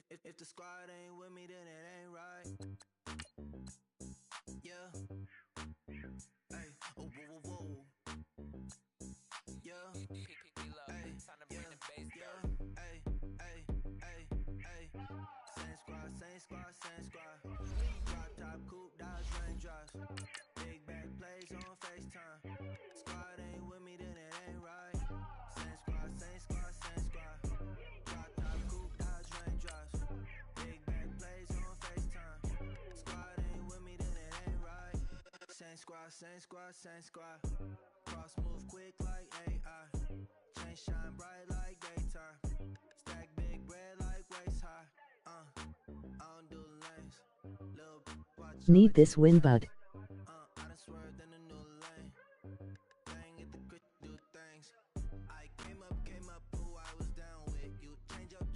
If the squad ain't with me, then it ain't right. Yeah. Hey. Oh, whoa, whoa, whoa. Yeah. Hey. Yeah. Hey. Hey. Hey. Hey. Same squad, same squad, same squad. Drop top, coupe, Dodge raindrops. Big back plays on FaceTime. Squad ain't with me, then it ain't right. Same squad, same squad, same squad. Drop top, coupe, Dodge raindrops. Big back plays on FaceTime. Squad ain't with me, then it ain't right. Same squad, same squad, same squad. Cross move quick like AI. Chain shine bright like daytime. Stack big bread like waist high. I don't do lanes. Little watch. Need this win, bud. I done swerved in a new lane. Bang at the crit, do things. I came up, who I was down with. You change up,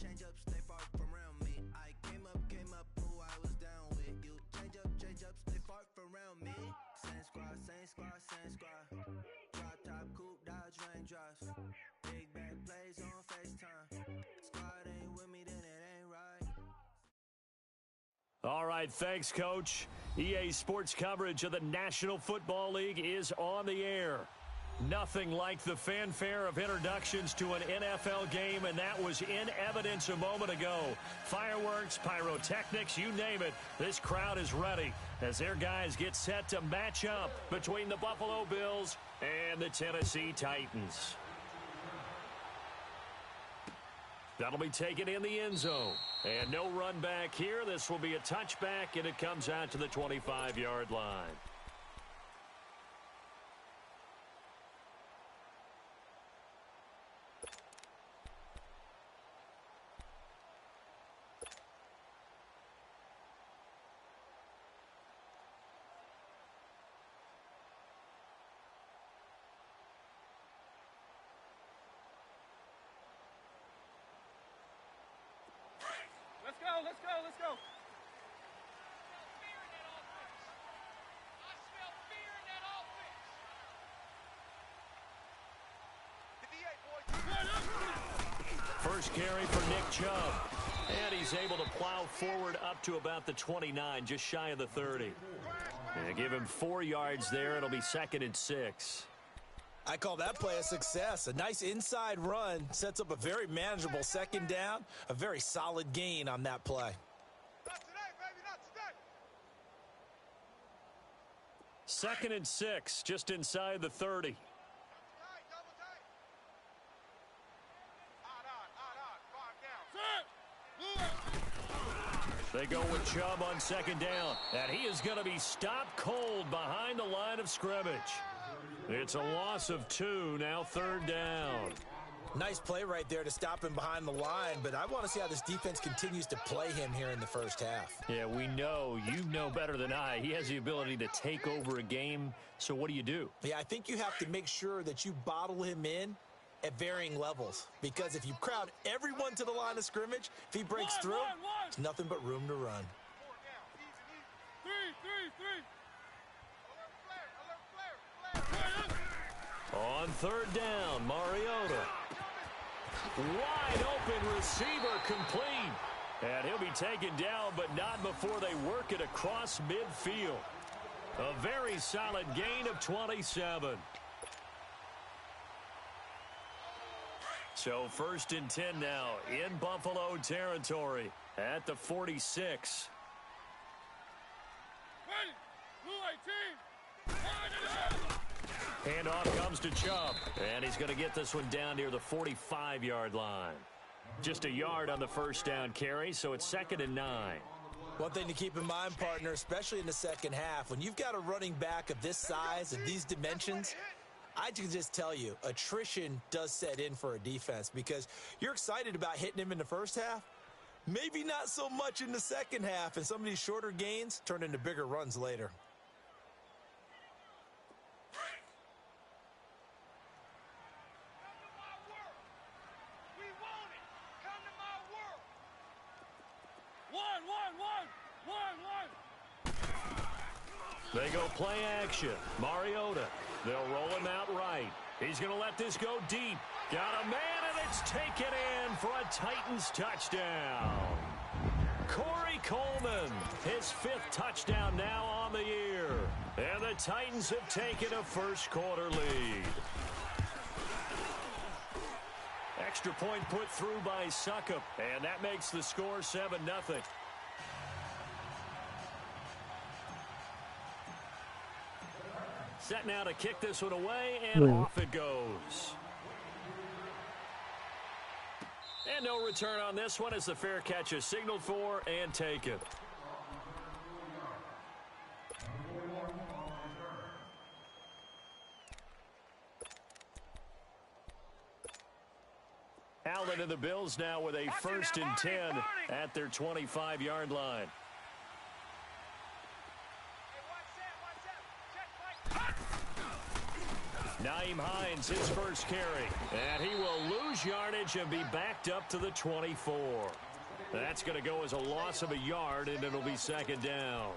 stay far from around me. I came up, who I was down with. You change up, stay far from around me. Same squad, same squad, same squad. Drop top, coupe, Dodge raindrops. Big back plays on FaceTime. Squad ain't with me, then it ain't right. All right, thanks, Coach. EA Sports coverage of the National Football League is on the air. Nothing like the fanfare of introductions to an NFL game, and that was in evidence a moment ago. Fireworks, pyrotechnics, you name it. This crowd is ready as their guys get set to match up between the Buffalo Bills and the Tennessee Titans. That'll be taken in the end zone. And no run back here. This will be a touchback, and it comes out to the 25-yard line. Let's go. First carry for Nick Chubb. And he's able to plow forward up to about the 29, just shy of the 30. And give him 4 yards there. It'll be 2nd and 6. I call that play a success. A nice inside run sets up a very manageable 2nd down. A very solid gain on that play. Not today, baby, not today. 2nd and 6, just inside the 30. They go with Chubb on 2nd down, and he is going to be stopped cold behind the line of scrimmage. It's a loss of 2, now 3rd down. Nice play right there to stop him behind the line, but I want to see how this defense continues to play him here in the first half. Yeah, we know. You know better than I. He has the ability to take over a game, so what do? Yeah, I think you have to make sure that you bottle him in at varying levels, because if you crowd everyone to the line of scrimmage, if he breaks through, it's nothing but room to run. 3. On 3rd down, Mariota. Wide open receiver complete. And he'll be taken down, but not before they work it across midfield. A very solid gain of 27. So 1st and 10 now in Buffalo territory at the 46. Handoff comes to Chubb, and he's going to get this one down near the 45-yard line. Just a yard on the 1st down carry, so it's 2nd and 9. One thing to keep in mind, partner, especially in the second half, when you've got a running back of this size and these dimensions, I can just tell you, attrition does set in for a defense, because you're excited about hitting him in the first half. Maybe not so much in the second half, and some of these shorter gains turn into bigger runs later. They go play action. Mariota. They'll roll him out right. He's going to let this go deep. Got a man, and It's taken in for a Titans touchdown. Corey Coleman, his 5th touchdown now on the year. And the Titans have taken a first-quarter lead. Extra point put through by Suckup, and that makes the score 7-0. Set now to kick this one away, and off it goes. And no return on this one as the fair catch is signaled for and taken. Allen and the Bills now with a 1st and 10 at their 25-yard line. Nyheim Hines, his first carry. And he will lose yardage and be backed up to the 24. That's going to go as a loss of a yard, and it'll be 2nd down.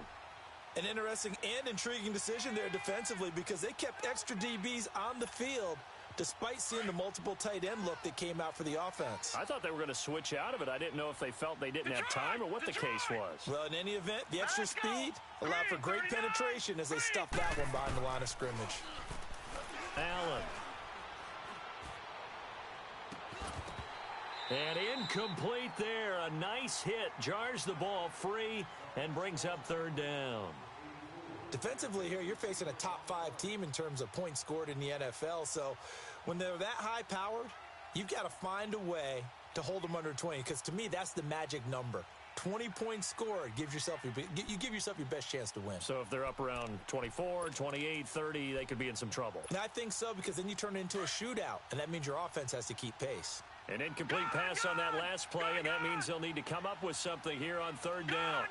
An interesting and intriguing decision there defensively because they kept extra DBs on the field despite seeing the multiple tight end look that came out for the offense. I thought they were going to switch out of it. I didn't know if they felt they didn't have time or what the case was. Well, in any event, the extra speed allowed for great penetration as they stuffed that one behind the line of scrimmage. Allen. And incomplete there. A nice hit. Jars the ball free and brings up 3rd down. Defensively here, you're facing a top 5 team in terms of points scored in the NFL. So when they're that high-powered, you've got to find a way to hold them under 20 because to me, that's the magic number. 20 points scored, you give yourself your best chance to win. So if they're up around 24, 28, 30, they could be in some trouble. And I think so because then you turn it into a shootout, and that means your offense has to keep pace. An incomplete pass on that last play, and that means they'll need to come up with something here on 3rd down.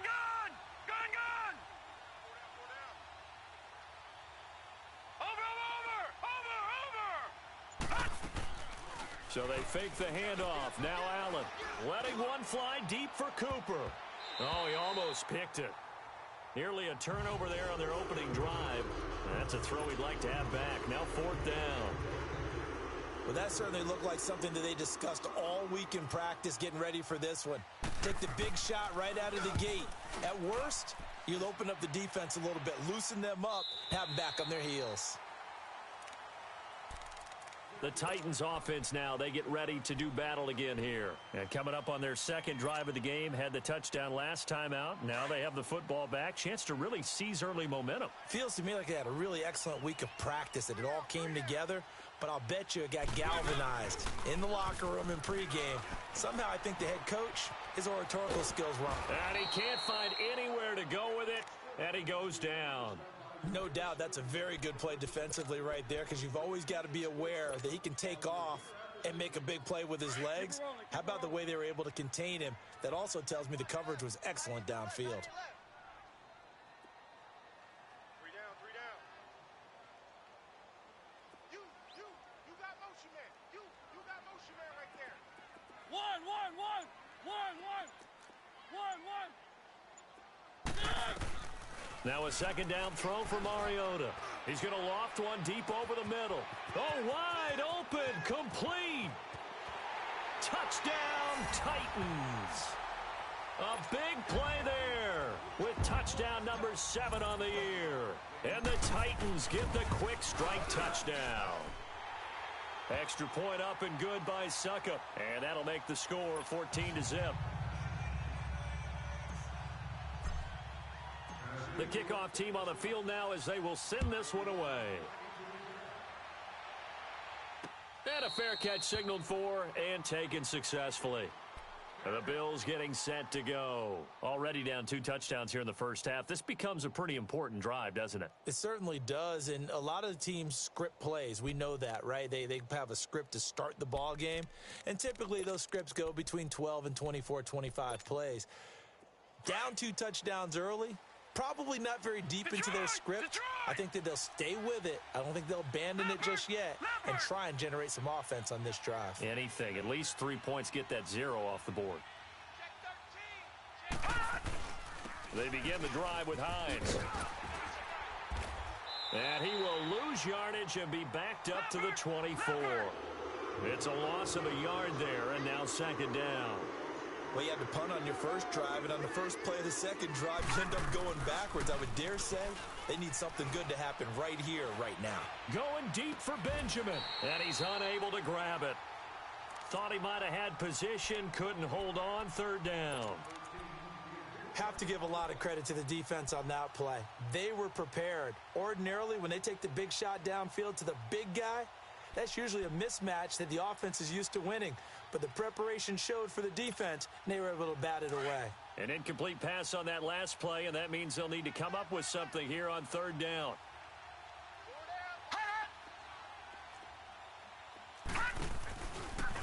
So they fake the handoff. Now Allen letting one fly deep for Cooper. Oh, he almost picked it. Nearly a turnover there on their opening drive. That's a throw he'd like to have back. Now 4th down. Well, that certainly looked like something that they discussed all week in practice getting ready for this one. Take the big shot right out of the gate. At worst, you'll open up the defense a little bit, loosen them up, have them back on their heels. The Titans offense now, they get ready to do battle again here. And coming up on their 2nd drive of the game, had the touchdown last time out. Now they have the football back. Chance to really seize early momentum. Feels to me like they had a really excellent week of practice, that it all came together. But I'll bet you it got galvanized in the locker room in pregame. Somehow I think the head coach, his oratorical skills were on. And he can't find anywhere to go with it, and he goes down. No doubt that's a very good play defensively right there because you've always got to be aware that he can take off and make a big play with his legs. How about the way they were able to contain him? That also tells me the coverage was excellent downfield. 3 down, 3 down. You got motion man. You got motion man right there. One. Now a 2nd down throw for Mariota. He's going to loft one deep over the middle. Oh, wide open, complete. Touchdown, Titans. A big play there with touchdown number 7 on the year. And the Titans get the quick strike touchdown. Extra point up and good by Suckup. And that'll make the score 14-0. The kickoff team on the field now as they will send this one away. And a fair catch signaled for and taken successfully. And the Bills getting set to go. Already down 2 touchdowns here in the first half. This becomes a pretty important drive, doesn't it? It certainly does, and a lot of the teams script plays. We know that, right? They have a script to start the ball game, and typically those scripts go between 12 and 24, 25 plays. Down 2 touchdowns early, probably not very deep into their script. I think that they'll stay with it. I don't think they'll abandon it just yet and try and generate some offense on this drive. Anything. At least 3 points, get that 0 off the board. They begin the drive with Hines. And he will lose yardage and be backed up to the 24. It's a loss of a yard there, and now second down. Well, you had to punt on your first drive, and on the first play of the second drive, you end up going backwards. I would dare say they need something good to happen right here, right now. Going deep for Benjamin, and he's unable to grab it. Thought he might have had position, couldn't hold on, third down. Have to give a lot of credit to the defense on that play. They were prepared. Ordinarily, when they take the big shot downfield to the big guy, that's usually a mismatch that the offense is used to winning. But the preparation showed for the defense, and they were able to bat it away. An incomplete pass on that last play, and that means they'll need to come up with something here on third down.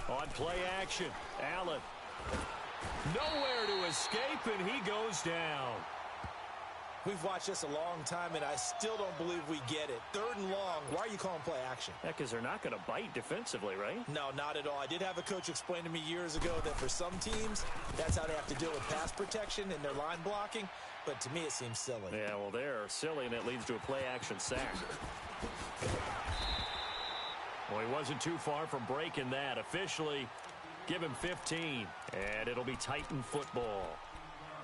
On play action, Allen. Nowhere to escape, and he goes down. We've watched this a long time, and I still don't believe we get it. Third and long, why are you calling play action? Yeah, because they're not going to bite defensively, right? No, not at all. I did have a coach explain to me years ago that for some teams, that's how they have to deal with pass protection and their line blocking. But to me, it seems silly. Yeah, well, they're silly, and it leads to a play action sack. Well, he wasn't too far from breaking that. Officially, give him 15, and it'll be Titan football.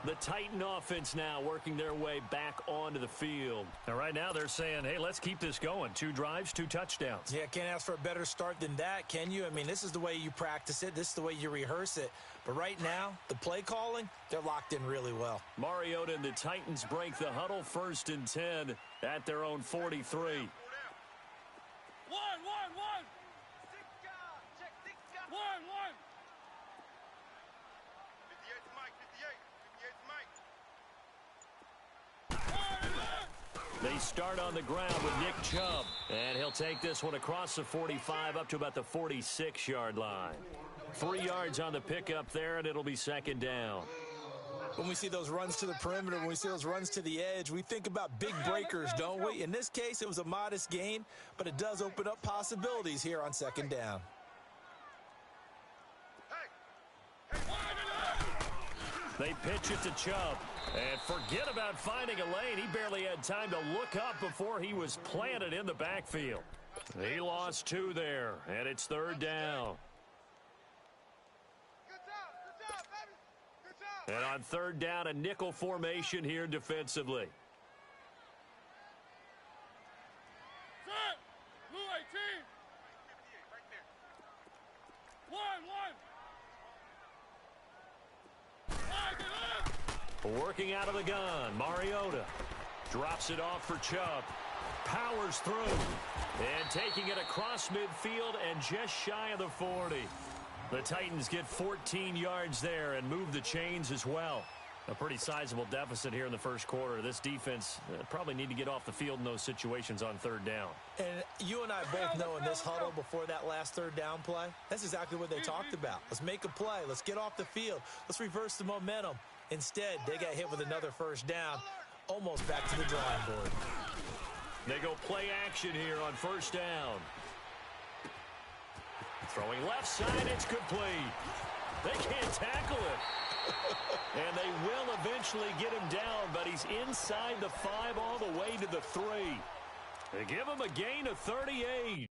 The Titan offense now working their way back onto the field. And right now they're saying, hey, let's keep this going. 2 drives, 2 touchdowns. Yeah, can't ask for a better start than that, can you? I mean, this is the way you practice it. This is the way you rehearse it. But right now, the play calling, they're locked in really well. Mariota and the Titans break the huddle, 1st and 10 at their own 43. They start on the ground with Nick Chubb, and he'll take this one across the 45 up to about the 46-yard line. 3 yards on the pickup there, and it'll be second down. When we see those runs to the perimeter, when we see those runs to the edge, we think about big breakers, don't we? In this case, it was a modest gain, but it does open up possibilities here on second down. They pitch it to Chubb. And forget about finding a lane. He barely had time to look up before he was planted in the backfield. He lost 2 there, and it's third down. Good job, baby. Good job. And on third down, a nickel formation here defensively. Set. Blue 18. Right there. One. Working out of the gun, Mariota drops it off for Chubb. Powers through and taking it across midfield and just shy of the 40. The Titans get 14 yards there and move the chains as well. A pretty sizable deficit here in the first quarter. This defense probably need to get off the field in those situations on third down. And you and I both know in this huddle before that last third down play, that's exactly what they talked about. Let's make a play. Let's get off the field. Let's reverse the momentum. Instead, they got hit with another first down, almost back to the drawing board. They go play action here on first down. Throwing left side, it's complete. They can't tackle it. And they will eventually get him down, but he's inside the 5 all the way to the 3. They give him a gain of 38.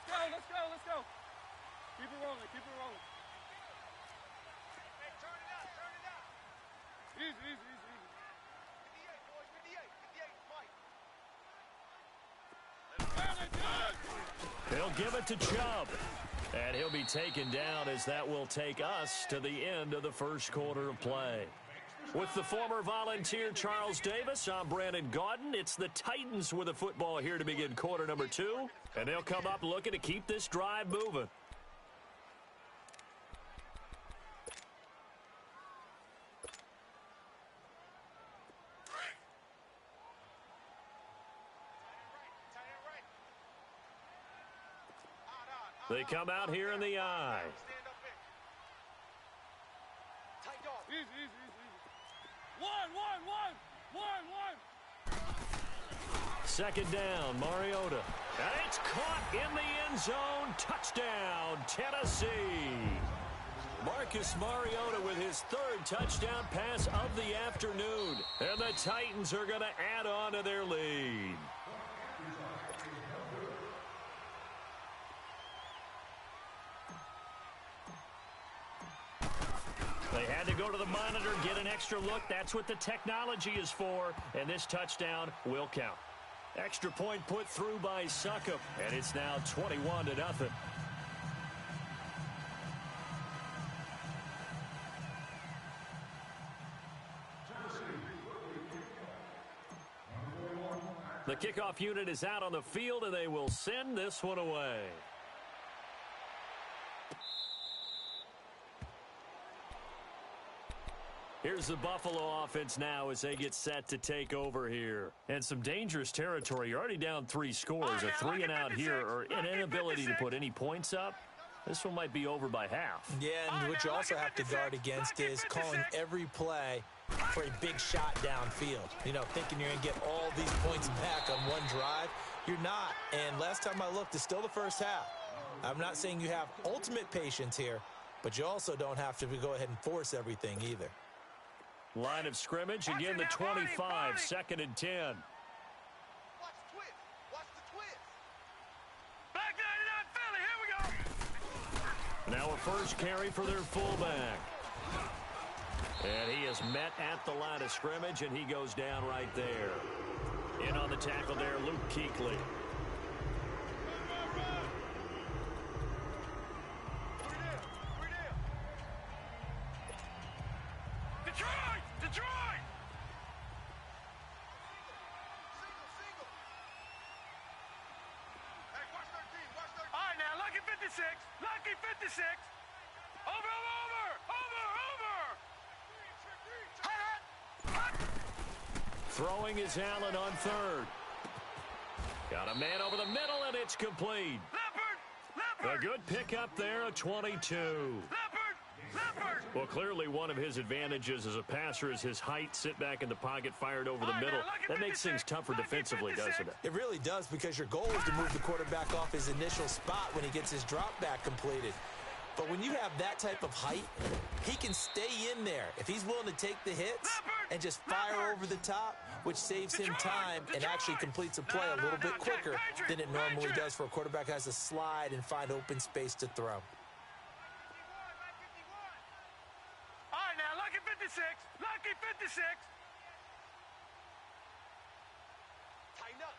Let's go. Keep it rolling. Hey, turn it out. Easy. 58, boys, 58, Mike. He'll give it to Chubb. And he'll be taken down as that will take us to the end of the first quarter of play. With the former Volunteer Charles Davis, I'm Brandon Gaudin. It's the Titans with the football here to begin quarter number 2. And they'll come up looking to keep this drive moving. They come out here in the eye. Easy. One. Second down, Mariota. And it's caught in the end zone. Touchdown, Tennessee. Marcus Mariota with his third touchdown pass of the afternoon. And the Titans are going to add on to their lead. They had to go to the monitor, get an extra look. That's what the technology is for. And this touchdown will count. Extra point put through by Succop. And it's now 21-0. The kickoff unit is out on the field, and they will send this one away. Here's the Buffalo offense now as they get set to take over here. And some dangerous territory. You're already down 3 scores. A 3 and out here, or an inability to put any points up. This one might be over by half. Yeah, and what you also have to guard against is calling every play for a big shot downfield. You know, thinking you're going to get all these points back on one drive. You're not. And last time I looked, it's still the first half. I'm not saying you have ultimate patience here, but you also don't have to go ahead and force everything either. Line of scrimmage, again the 25, 2nd and 10. Watch the twist. Back 99 Philly, here we go. Now a first carry for their fullback. And he is met at the line of scrimmage, and he goes down right there. In on the tackle there, Luke Kuechly. Detroit! Hey, watch 13. All right, now, lucky 56. Over. Throwing is Allen on third. Got a man over the middle, and it's complete. Leopard! A good pickup there, a 22. Leopard! Well, clearly one of his advantages as a passer is his height. Sit back in the pocket, fired over the middle. That makes things tougher defensively, doesn't it? It really does, because your goal is to move the quarterback off his initial spot when he gets his drop back completed. But when you have that type of height, he can stay in there if he's willing to take the hits and just fire over the top, which saves him time and actually completes a play a little bit quicker than it normally does for a quarterback who has to slide and find open space to throw. Lucky 56. Tighten up.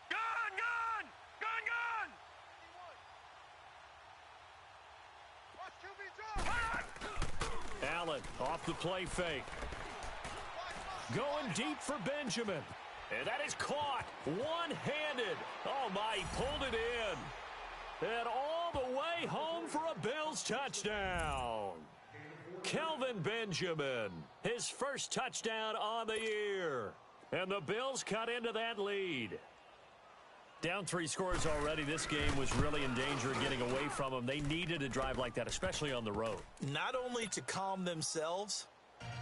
Gun. Watch QB drop. Allen off the play fake. Going deep for Benjamin. And that is caught one-handed. Oh, my, he pulled it in. And all the way home for a Bills touchdown. Kelvin Benjamin, his first touchdown on the year. And the Bills cut into that lead. Down 3 scores already. This game was really in danger of getting away from them. They needed a drive like that, especially on the road. Not only to calm themselves,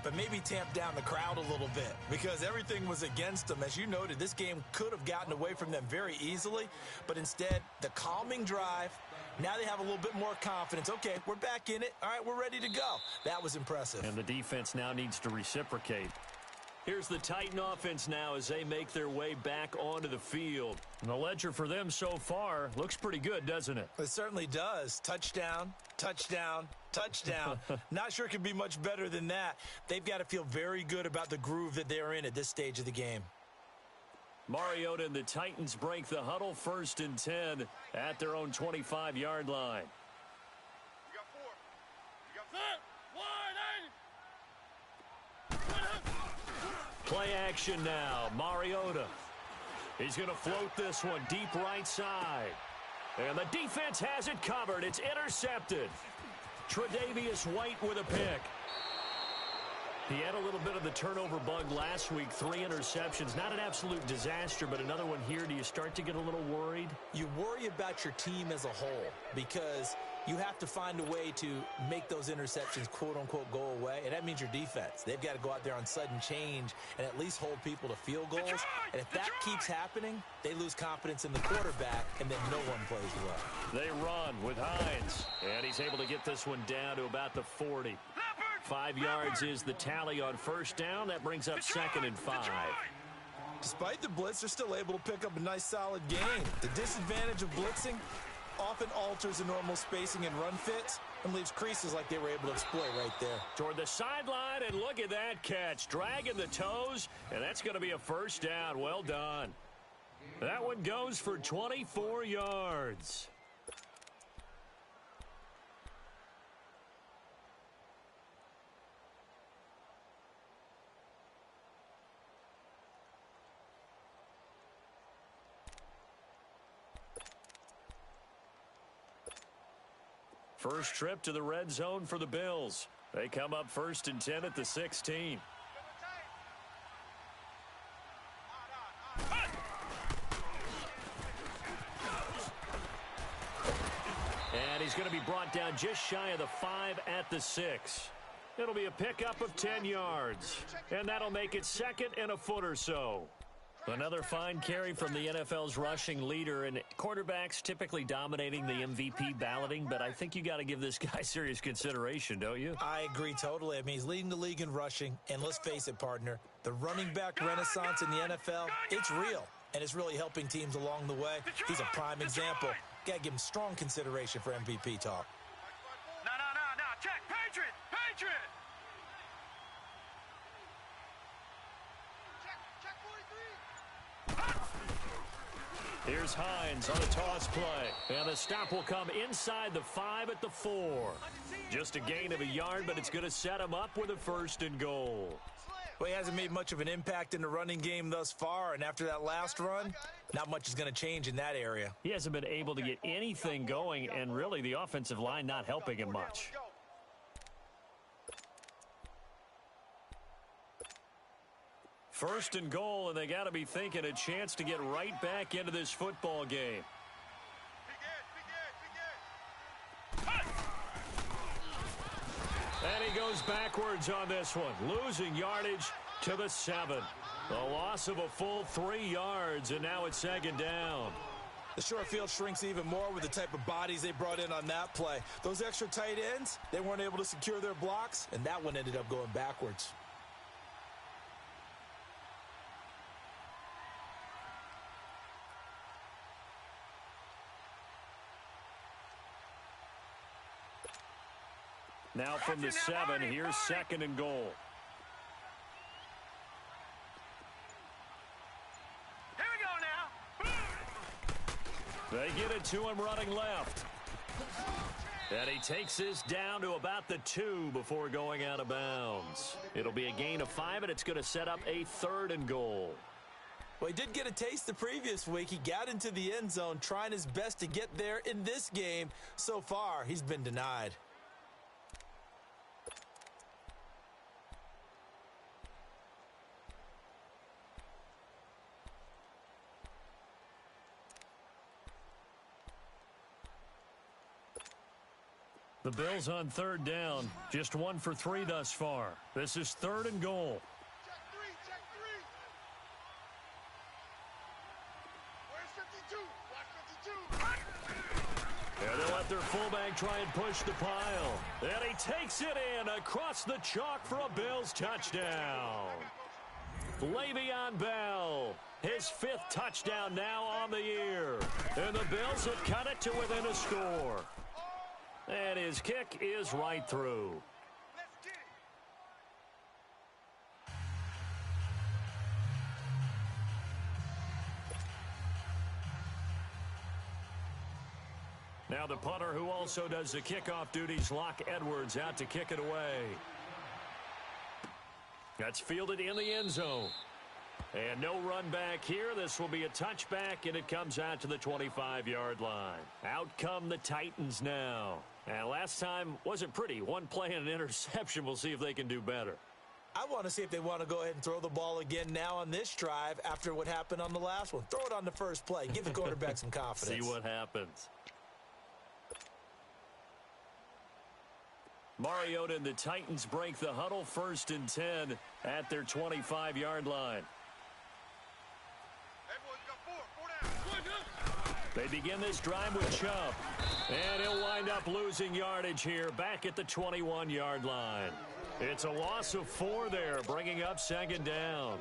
but maybe tamp down the crowd a little bit, because everything was against them. As you noted, this game could have gotten away from them very easily, but instead, the calming drive, now they have a little bit more confidence. Okay, we're back in it. All right, we're ready to go. That was impressive. And the defense now needs to reciprocate. Here's the Titan offense now as they make their way back onto the field. And the ledger for them so far looks pretty good, doesn't it? It certainly does. Touchdown, touchdown, touchdown. Not sure it could be much better than that. They've got to feel very good about the groove that they're in at this stage of the game. Mariota and the Titans break the huddle, 1st and 10 at their own 25-yard line. You got 4. You got 4. Play action now. Mariota. He's going to float this one deep right side. And the defense has it covered. It's intercepted. Tre'Davious White with a pick. He had a little bit of the turnover bug last week, 3 interceptions. Not an absolute disaster, but another one here. Do you start to get a little worried? You worry about your team as a whole because you have to find a way to make those interceptions, quote-unquote, go away, and that means your defense. They've got to go out there on sudden change and at least hold people to field goals. And if that keeps happening, they lose confidence in the quarterback, and then no one plays well. They run with Hines, and he's able to get this one down to about the 40. 5 yards is the tally on 1st down. That brings up 2nd and 5. Despite the blitz, they're still able to pick up a nice, solid gain. The disadvantage of blitzing often alters the normal spacing and run fits and leaves creases like they were able to exploit right there. Toward the sideline, and look at that catch. Dragging the toes, and that's going to be a 1st down. Well done. That one goes for 24 yards. First trip to the red zone for the Bills. They come up 1st and 10 at the 16. And he's going to be brought down just shy of the 5 at the 6. It'll be a pickup of 10 yards. And that'll make it 2nd and a foot or so. Another fine carry from the NFL's rushing leader, and quarterbacks typically dominating the MVP balloting, but I think you got to give this guy serious consideration, don't you? I agree totally. I mean, he's leading the league in rushing, and let's face it, partner, the running back renaissance in the NFL, it's real, and it's really helping teams along the way. He's a prime example. Got to give him strong consideration for MVP talk. No. Check. Patriot. Check 43. Here's Hines on a toss play. And the stop will come inside the 5 at the 4. Just a gain of a yard, but it's going to set him up with a 1st and goal. Well, he hasn't made much of an impact in the running game thus far, and after that last run, not much is going to change in that area. He hasn't been able to get anything going, and really the offensive line not helping him much. First and goal, and they got to be thinking a chance to get right back into this football game. And he goes backwards on this one, losing yardage to the 7. A loss of a full 3 yards, and now it's 2nd down. The short field shrinks even more with the type of bodies they brought in on that play. Those extra tight ends, they weren't able to secure their blocks, and that one ended up going backwards. Now from the 7, here's 2nd and goal. Here we go now. They get it to him running left. And he takes this down to about the 2 before going out of bounds. It'll be a gain of 5, and it's going to set up a 3rd and goal. Well, he did get a taste the previous week. He got into the end zone, trying his best to get there in this game. So far, he's been denied. The Bills on 3rd down, just 1 for 3 thus far. This is 3rd and goal. Check 3. Where's 52? Watch 52. And they'll let their fullback try and push the pile. And he takes it in across the chalk for a Bills touchdown. Le'Veon Bell, his 5th touchdown now on the year. And the Bills have cut it to within a score. And his kick is right through. Let's get it. Now the punter who also does the kickoff duties, Locke Edwards, out to kick it away. That's fielded in the end zone. And no run back here. This will be a touchback, and it comes out to the 25-yard line. Out come the Titans now. And last time wasn't pretty. One play and an interception. We'll see if they can do better. I want to see if they want to go ahead and throw the ball again now on this drive after what happened on the last one. Throw it on the first play. Give the quarterback some confidence. See what happens. Mariota and the Titans break the huddle, 1st and 10 at their 25-yard line. Hey, boys, we got 4 down. They begin this drive with Chubb. And he'll wind up losing yardage here back at the 21-yard line. It's a loss of 4 there, bringing up 2nd down.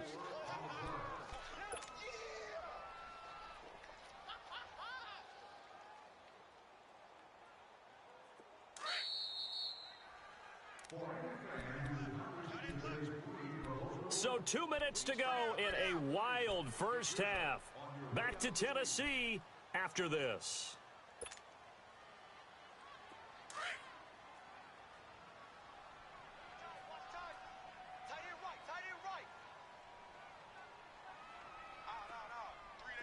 So 2 minutes to go in a wild first half. Back to Tennessee after this. Tight end right, tight end right. Out. 3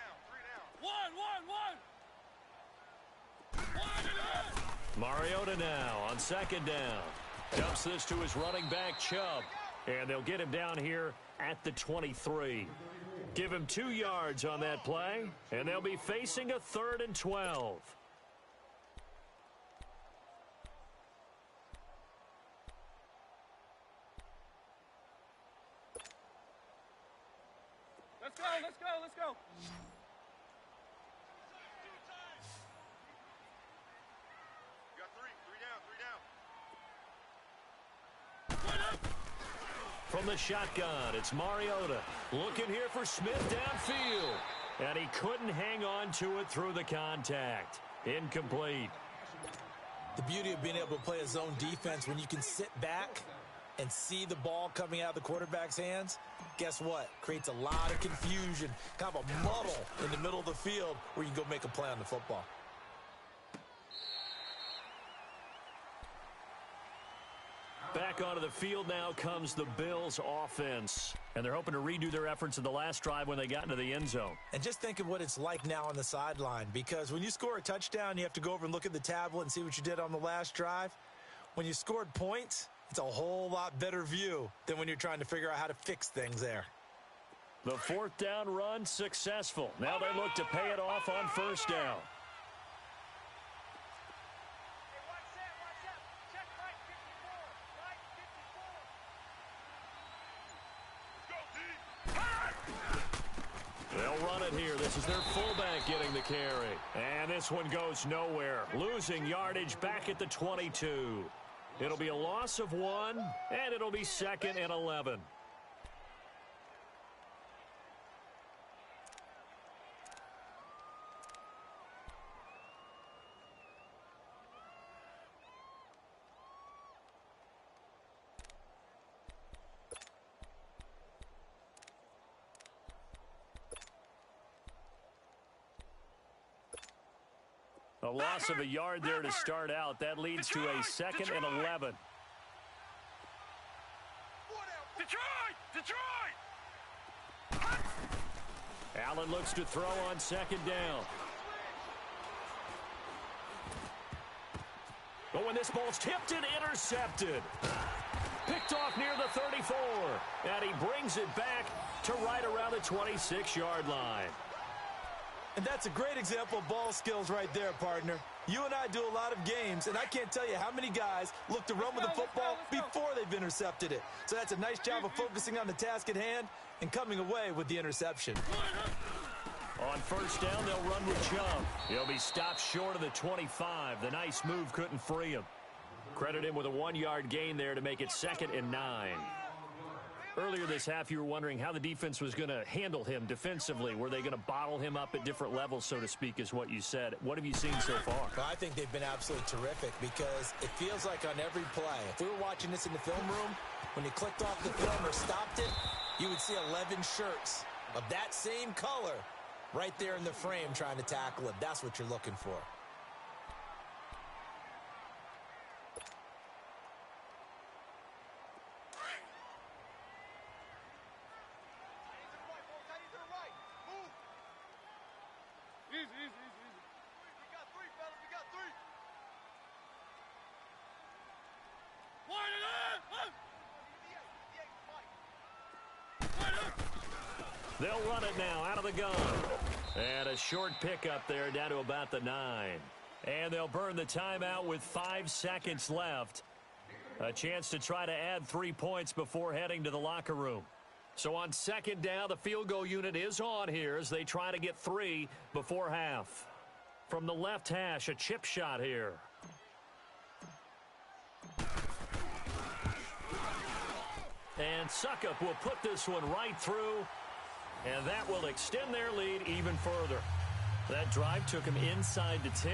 down. Mariota now on 2nd down. Dumps this to his running back, Chubb. And they'll get him down here at the 23. Give him 2 yards on that play, and they'll be facing a 3rd and 12. Let's go. You got 3 down. From the shotgun, it's Mariota looking here for Smith downfield. And he couldn't hang on to it through the contact. Incomplete. The beauty of being able to play a zone defense when you can sit back and see the ball coming out of the quarterback's hands, guess what? Creates a lot of confusion, kind of a muddle in the middle of the field where you can go make a play on the football. Back onto the field now comes the Bills offense. And they're hoping to redo their efforts in the last drive when they got into the end zone. And just think of what it's like now on the sideline, because when you score a touchdown, you have to go over and look at the tablet and see what you did on the last drive. When you scored points, it's a whole lot better view than when you're trying to figure out how to fix things there. The 4th down run successful. Now they look to pay it off on 1st down. They'll run it here. This is their fullback getting the carry. And this one goes nowhere. Losing yardage back at the 22. It'll be a loss of 1, and it'll be 2nd and 11. A loss of a yard there to start out. That leads to a 2nd and 11. Detroit! Allen looks to throw on 2nd down. Oh, and this ball's tipped and intercepted. Picked off near the 34. And he brings it back to right around the 26-yard line. And that's a great example of ball skills right there, partner. You and I do a lot of games, and I can't tell you how many guys look to run with the football before they've intercepted it. So that's a nice job of focusing on the task at hand and coming away with the interception. On 1st down, they'll run with Chubb. He'll be stopped short of the 25. The nice move couldn't free him. Credit him with a 1-yard gain there to make it 2nd and 9. Earlier this half, you were wondering how the defense was going to handle him defensively. Were they going to bottle him up at different levels, so to speak, is what you said. What have you seen so far? Well, I think they've been absolutely terrific because it feels like on every play, if we were watching this in the film room, when you clicked off the film or stopped it, you would see 11 shirts of that same color right there in the frame trying to tackle him. That's what you're looking for. They'll run it now out of the gun. And a short pickup there down to about the 9. And they'll burn the timeout with 5 seconds left. A chance to try to add 3 points before heading to the locker room. So on second down, the field goal unit is on here as they try to get 3 before half. From the left hash, a chip shot here. And Suckup will put this one right through. And that will extend their lead even further. That drive took him inside to 10.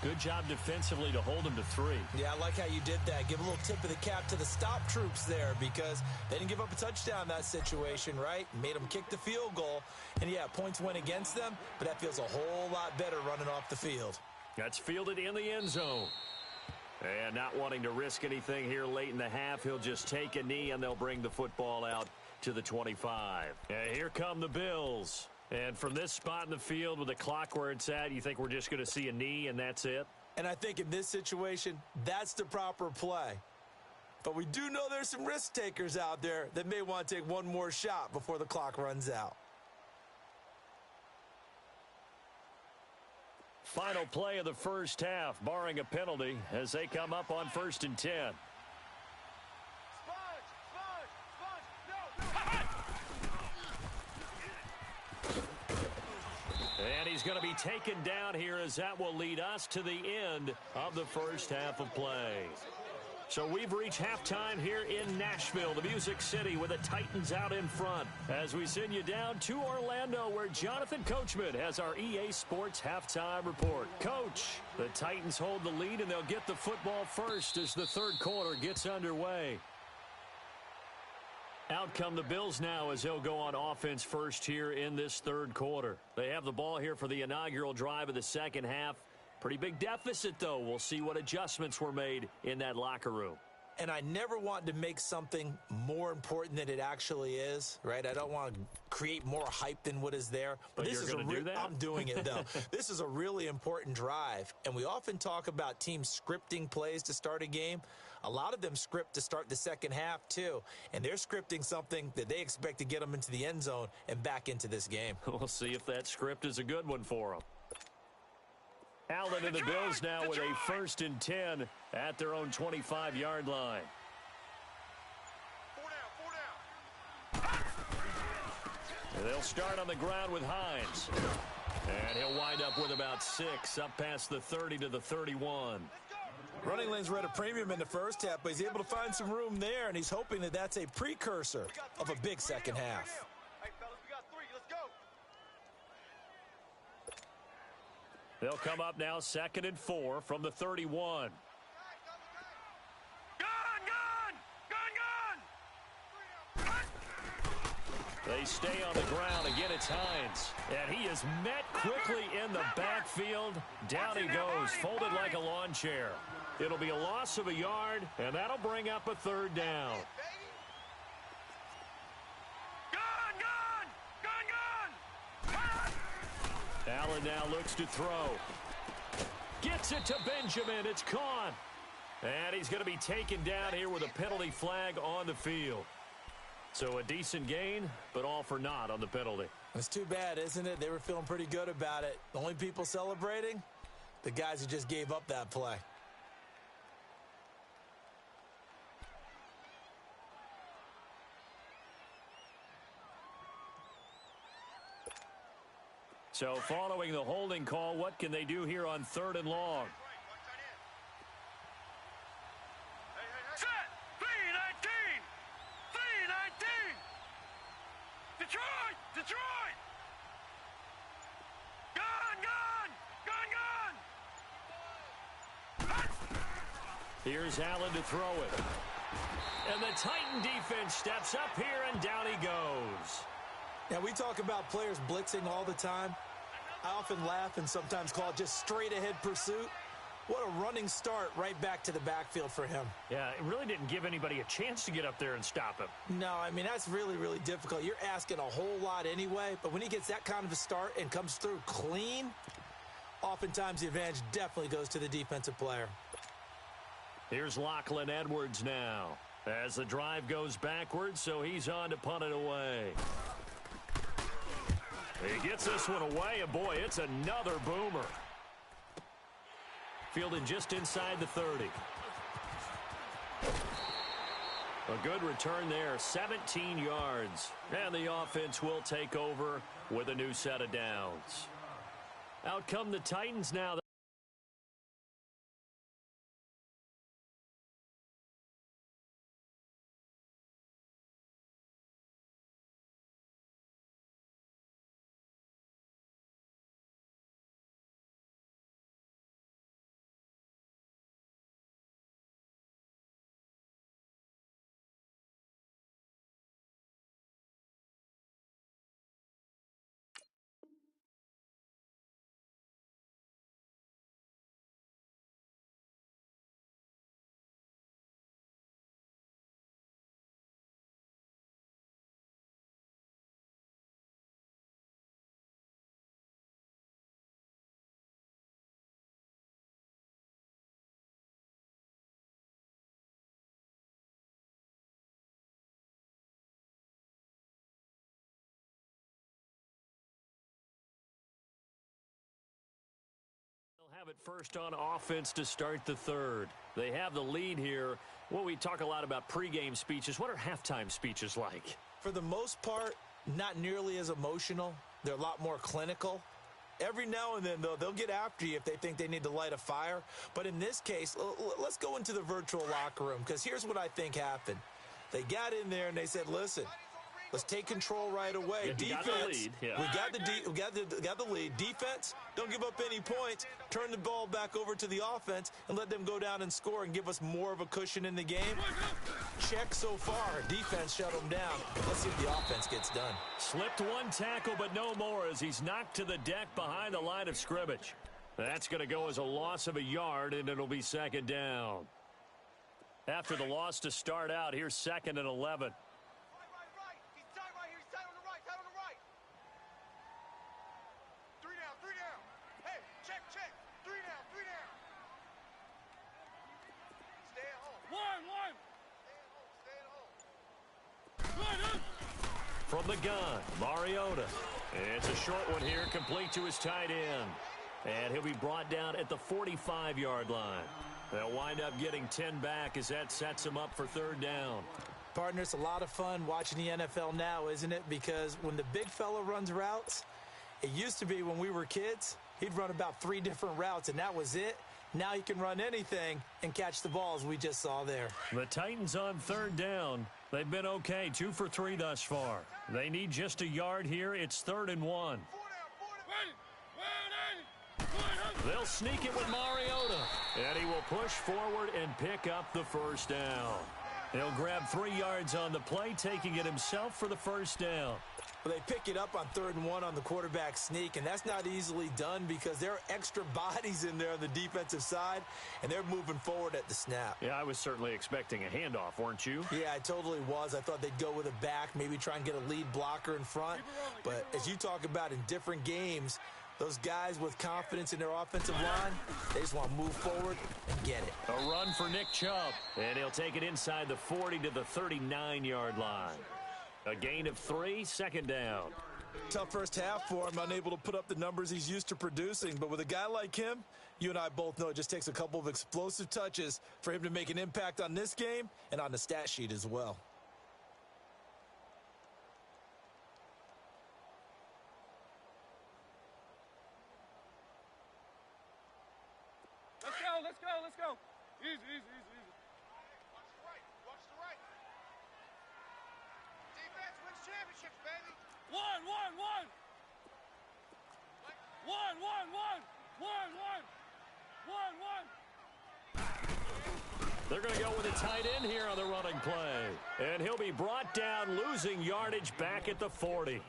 Good job defensively to hold him to 3. Yeah, I like how you did that. Give a little tip of the cap to the stop troops there because they didn't give up a touchdown in that situation, right? Made them kick the field goal. And, yeah, points went against them, but that feels a whole lot better running off the field. That's fielded in the end zone. And not wanting to risk anything here late in the half, he'll just take a knee and they'll bring the football out to the 25. And here come the Bills. And from this spot in the field with the clock where it's at, you think we're just going to see a knee and that's it? And I think in this situation, that's the proper play. But we do know there's some risk takers out there that may want to take one more shot before the clock runs out. Final play of the first half, barring a penalty, as they come up on 1st and 10. And he's going to be taken down here as that will lead us to the end of the first half of play. So we've reached halftime here in Nashville, the Music City, with the Titans out in front. As we send you down to Orlando, where Jonathan Coachman has our EA Sports halftime report. Coach, the Titans hold the lead, and they'll get the football first as the third quarter gets underway. Out come the Bills now as they'll go on offense first here in this third quarter. They have the ball here for the inaugural drive of the second half. Pretty big deficit, though. We'll see what adjustments were made in that locker room. And I never want to make something more important than it actually is, right? I don't want to create more hype than what is there. But this is do that? I'm doing it, though. This is a really important drive. And we often talk about teams scripting plays to start a game. A lot of them script to start the second half, too. And they're scripting something that they expect to get them into the end zone and back into this game. We'll see if that script is a good one for them. Allen and the Bills now with a 1st and 10 at their own 25-yard line. 4 down. And they'll start on the ground with Hines. And he'll wind up with about 6, up past the 30 to the 31. Running lanes were at a premium in the first half, but he's able to find some room there, and he's hoping that that's a precursor of a big second half. Hey, fellas, we got 3. Let's go. They'll come up now 2nd and 4 from the 31. They stay on the ground. Again, it's Hines. And he is met quickly in the backfield. Down he goes, folded like a lawn chair. It'll be a loss of a yard, and that'll bring up a 3rd down. Allen now looks to throw. Gets it to Benjamin. It's caught. And he's going to be taken down here with a penalty flag on the field. So a decent gain, but all for naught on the penalty. It's too bad, isn't it? They were feeling pretty good about it. The only people celebrating, the guys who just gave up that play. So following the holding call, what can they do here on 3rd and long? Set! 3-19! 3-19! Here's Allen to throw it. And the Titan defense steps up here, and down he goes. Now, we talk about players blitzing all the time. I often laugh and sometimes call it just straight-ahead pursuit. What a running start right back to the backfield for him. Yeah, it really didn't give anybody a chance to get up there and stop him. No, I mean, that's really, really difficult. You're asking a whole lot anyway, but when he gets that kind of a start and comes through clean, oftentimes the advantage definitely goes to the defensive player. Here's Lachlan Edwards now as the drive goes backwards, so he's on to punt it away. He gets this one away, and boy, it's another boomer. Fielded just inside the 30. A good return there, 17 yards. And the offense will take over with a new set of downs. Out come the Titans now. Have it first on offense to start the third. They have the lead here. Well, we talk a lot about pregame speeches. What are halftime speeches like? For the most part, not nearly as emotional. They're a lot more clinical. Every now and then, though, they'll get after you if they think they need to light a fire. But in this case, let's go into the virtual locker room, because here's what I think happened. They got in there and they said, listen, let's take control right away. Yeah, defense, got the lead. Yeah. we got the lead. Defense, don't give up any points. Turn the ball back over to the offense and let them go down and score and give us more of a cushion in the game. Check so far. Defense shut them down. Let's see if the offense gets done. Slipped one tackle, but no more as he's knocked to the deck behind the line of scrimmage. That's going to go as a loss of a yard, and it'll be second down. After the loss to start out, here's 2nd and 11. From the gun, Mariota. It's a short one here, complete to his tight end. And he'll be brought down at the 45-yard line. They'll wind up getting 10 back as that sets him up for third down. Partner, it's a lot of fun watching the NFL now, isn't it? Because when the big fella runs routes, it used to be when we were kids, he'd run about 3 different routes, and that was it. Now he can run anything and catch the balls we just saw there. The Titans on third down. They've been okay, 2 for 3 thus far. They need just a yard here. It's 3rd and 1. They'll sneak it with Mariota, and he will push forward and pick up the first down. He'll grab 3 yards on the play, taking it himself for the first down. Well, they pick it up on 3rd and 1 on the quarterback sneak, and that's not easily done because there are extra bodies in there on the defensive side, and they're moving forward at the snap. Yeah, I was certainly expecting a handoff, weren't you? Yeah, I totally was. I thought they'd go with a back, maybe try and get a lead blocker in front. But as you talk about in different games, those guys with confidence in their offensive line, they just want to move forward and get it. A run for Nick Chubb, and he'll take it inside the 40 to the 39-yard line. A gain of 3, second down. Tough first half for him, unable to put up the numbers he's used to producing. But with a guy like him, you and I both know it just takes a couple of explosive touches for him to make an impact on this game and on the stat sheet as well. Let's go. Easy. Watch the right. Defense wins championships, baby. One. They're going to go with a tight end here on the running play. And he'll be brought down, losing yardage back at the 40.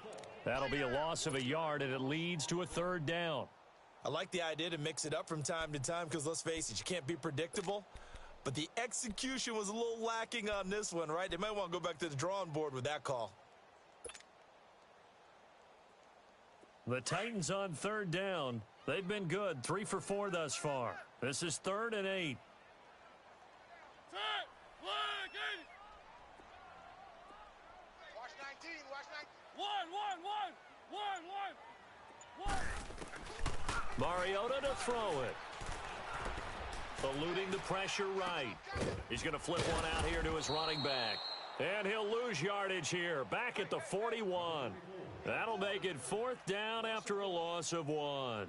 That'll be a loss of a yard, and it leads to a third down. I like the idea to mix it up from time to time because, let's face it, you can't be predictable. But the execution was a little lacking on this one, right? They might want to go back to the drawing board with that call. The Titans on third down. They've been good, 3 for 4 thus far. This is 3rd and 8. Watch 19, watch 19. Mariota to throw it. Eluding the pressure right. He's going to flip one out here to his running back. And he'll lose yardage here, back at the 41. That'll make it 4th down after a loss of 1.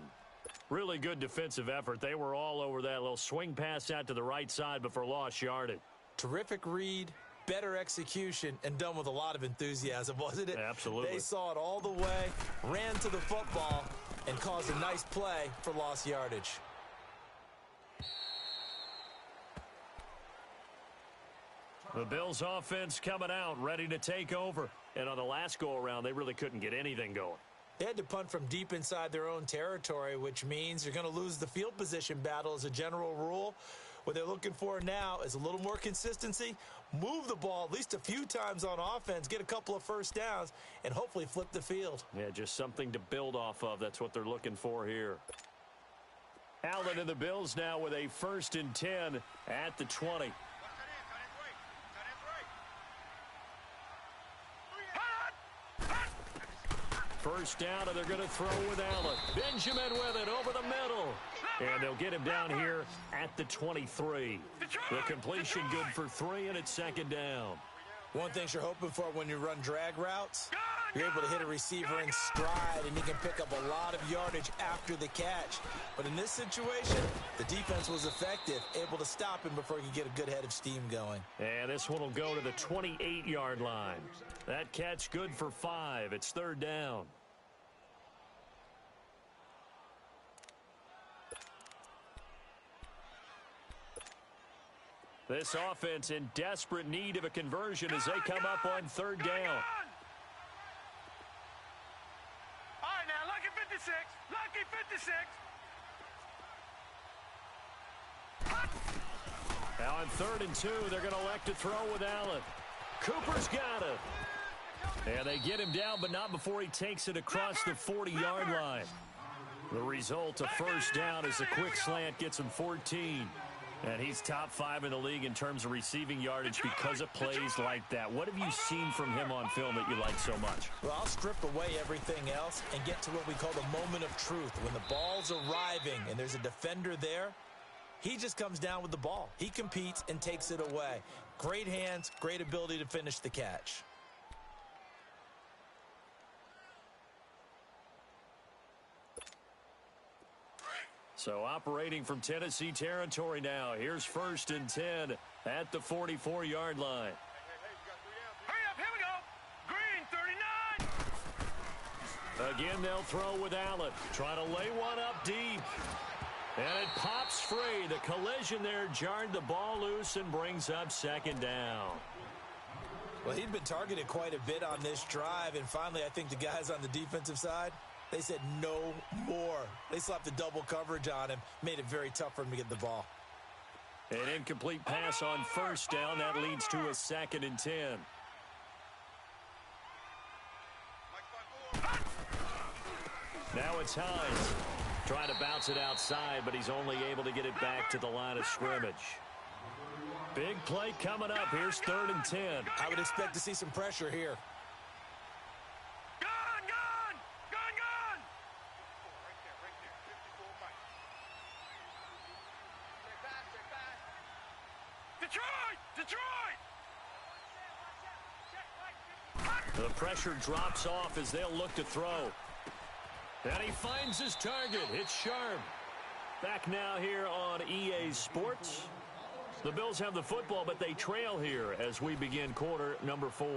Really good defensive effort. They were all over that little swing pass out to the right side before lost yardage. Terrific read, better execution, and done with a lot of enthusiasm, wasn't it? Absolutely. They saw it all the way, ran to the football, and caused a nice play for lost yardage. The Bills offense coming out, ready to take over. And on the last go-around, they really couldn't get anything going. They had to punt from deep inside their own territory, which means you're going to lose the field position battle as a general rule. What they're looking for now is a little more consistency, move the ball at least a few times on offense, get a couple of first downs, and hopefully flip the field. Yeah, just something to build off of. That's what they're looking for here. Allen and the Bills now with a 1st and 10 at the 20. First down, and they're going to throw with Allen. Benjamin with it over the middle. And they'll get him down here at the 23. The completion good for 3, and it's 2nd down. One thing you're hoping for when you run drag routes, you're able to hit a receiver in stride, and you can pick up a lot of yardage after the catch. But in this situation, the defense was effective, able to stop him before he could get a good head of steam going. And this one will go to the 28-yard line. That catch good for 5. It's 3rd down. This offense in desperate need of a conversion as they come up on 3rd down. All right, now, lucky 56. Lucky 56. Now on 3rd and 2, they're going to elect to throw with Allen. Cooper's got it. And they get him down, but not before he takes it across the 40-yard line. The result, a first down as a quick slant gets him 14. And he's top 5 in the league in terms of receiving yardage because of plays like that. What have you seen from him on film that you like so much? Well, I'll strip away everything else and get to what we call the moment of truth. When the ball's arriving and there's a defender there, he just comes down with the ball. He competes and takes it away. Great hands, great ability to finish the catch. So operating from Tennessee territory now. Here's 1st and 10 at the 44-yard line. Hurry up, here we go. Green, 39. Again, they'll throw with Allen. Trying to lay one up deep. And it pops free. The collision there jarred the ball loose and brings up 2nd down. Well, he'd been targeted quite a bit on this drive, and finally I think the guys on the defensive side, they said no more. They slapped the double coverage on him, made it very tough for him to get the ball. An incomplete pass on 1st down. That leads to a 2nd and 10. Now it's Hines. Trying to bounce it outside, but he's only able to get it back to the line of scrimmage. Big play coming up. Here's 3rd and 10. I would expect to see some pressure here. The pressure drops off as they'll look to throw. And he finds his target. It's sharp. Back now here on EA Sports. The Bills have the football, but they trail here as we begin quarter number 4.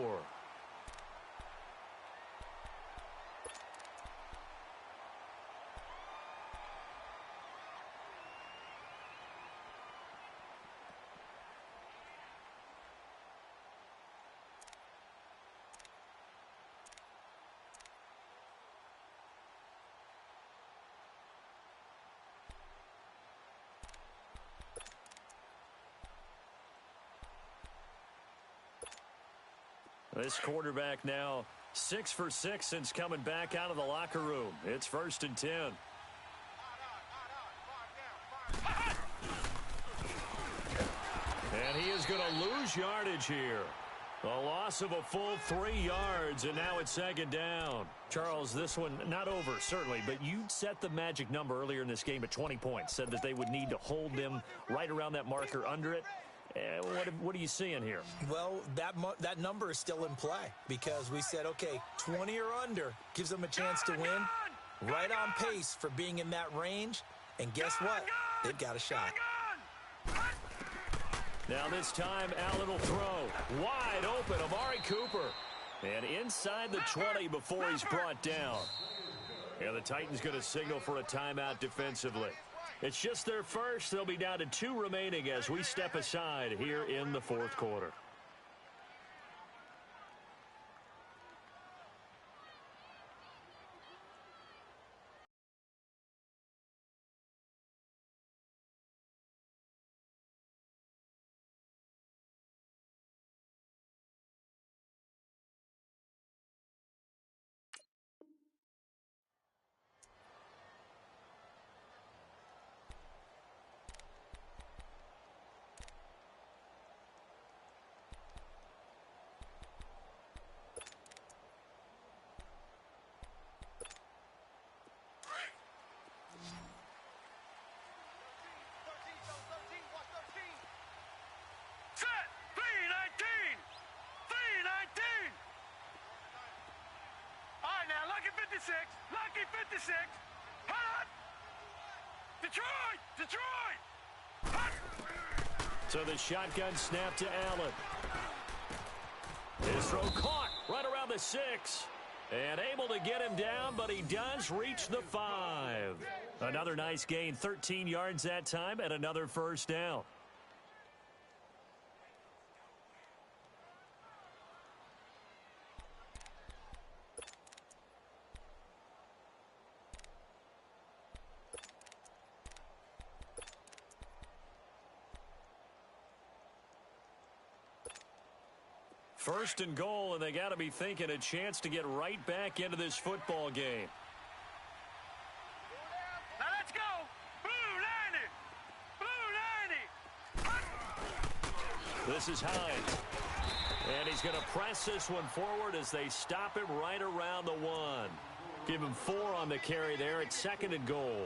This quarterback now 6 for 6 since coming back out of the locker room. It's 1st and 10. And he is going to lose yardage here. A loss of a full 3 yards, and now it's 2nd down. Charles, this one not over, certainly, but you set the magic number earlier in this game at 20 points, said that they would need to hold them right around that marker under it. What are you seeing here? Well, that number is still in play because we said, okay, 20 or under gives them a chance to win. Right on pace for being in that range. And guess what? They've got a shot. Now this time, Allen will throw. Wide open, Amari Cooper. And inside the 20 before he's brought down. And the Titans going to signal for a timeout defensively. It's just their first. They'll be down to 2 remaining as we step aside here in the 4th quarter. Lucky 56. Hot! Detroit! Hot! So the shotgun snap to Allen. His throw caught right around the 6. And able to get him down, but he does reach the 5. Another nice gain, 13 yards that time, and another 1st down. First and goal, and they got to be thinking a chance to get right back into this football game. Now let's go. Blue 90. This is Hines. And he's going to press this one forward as they stop him right around the 1. Give him 4 on the carry there. It's 2nd and goal.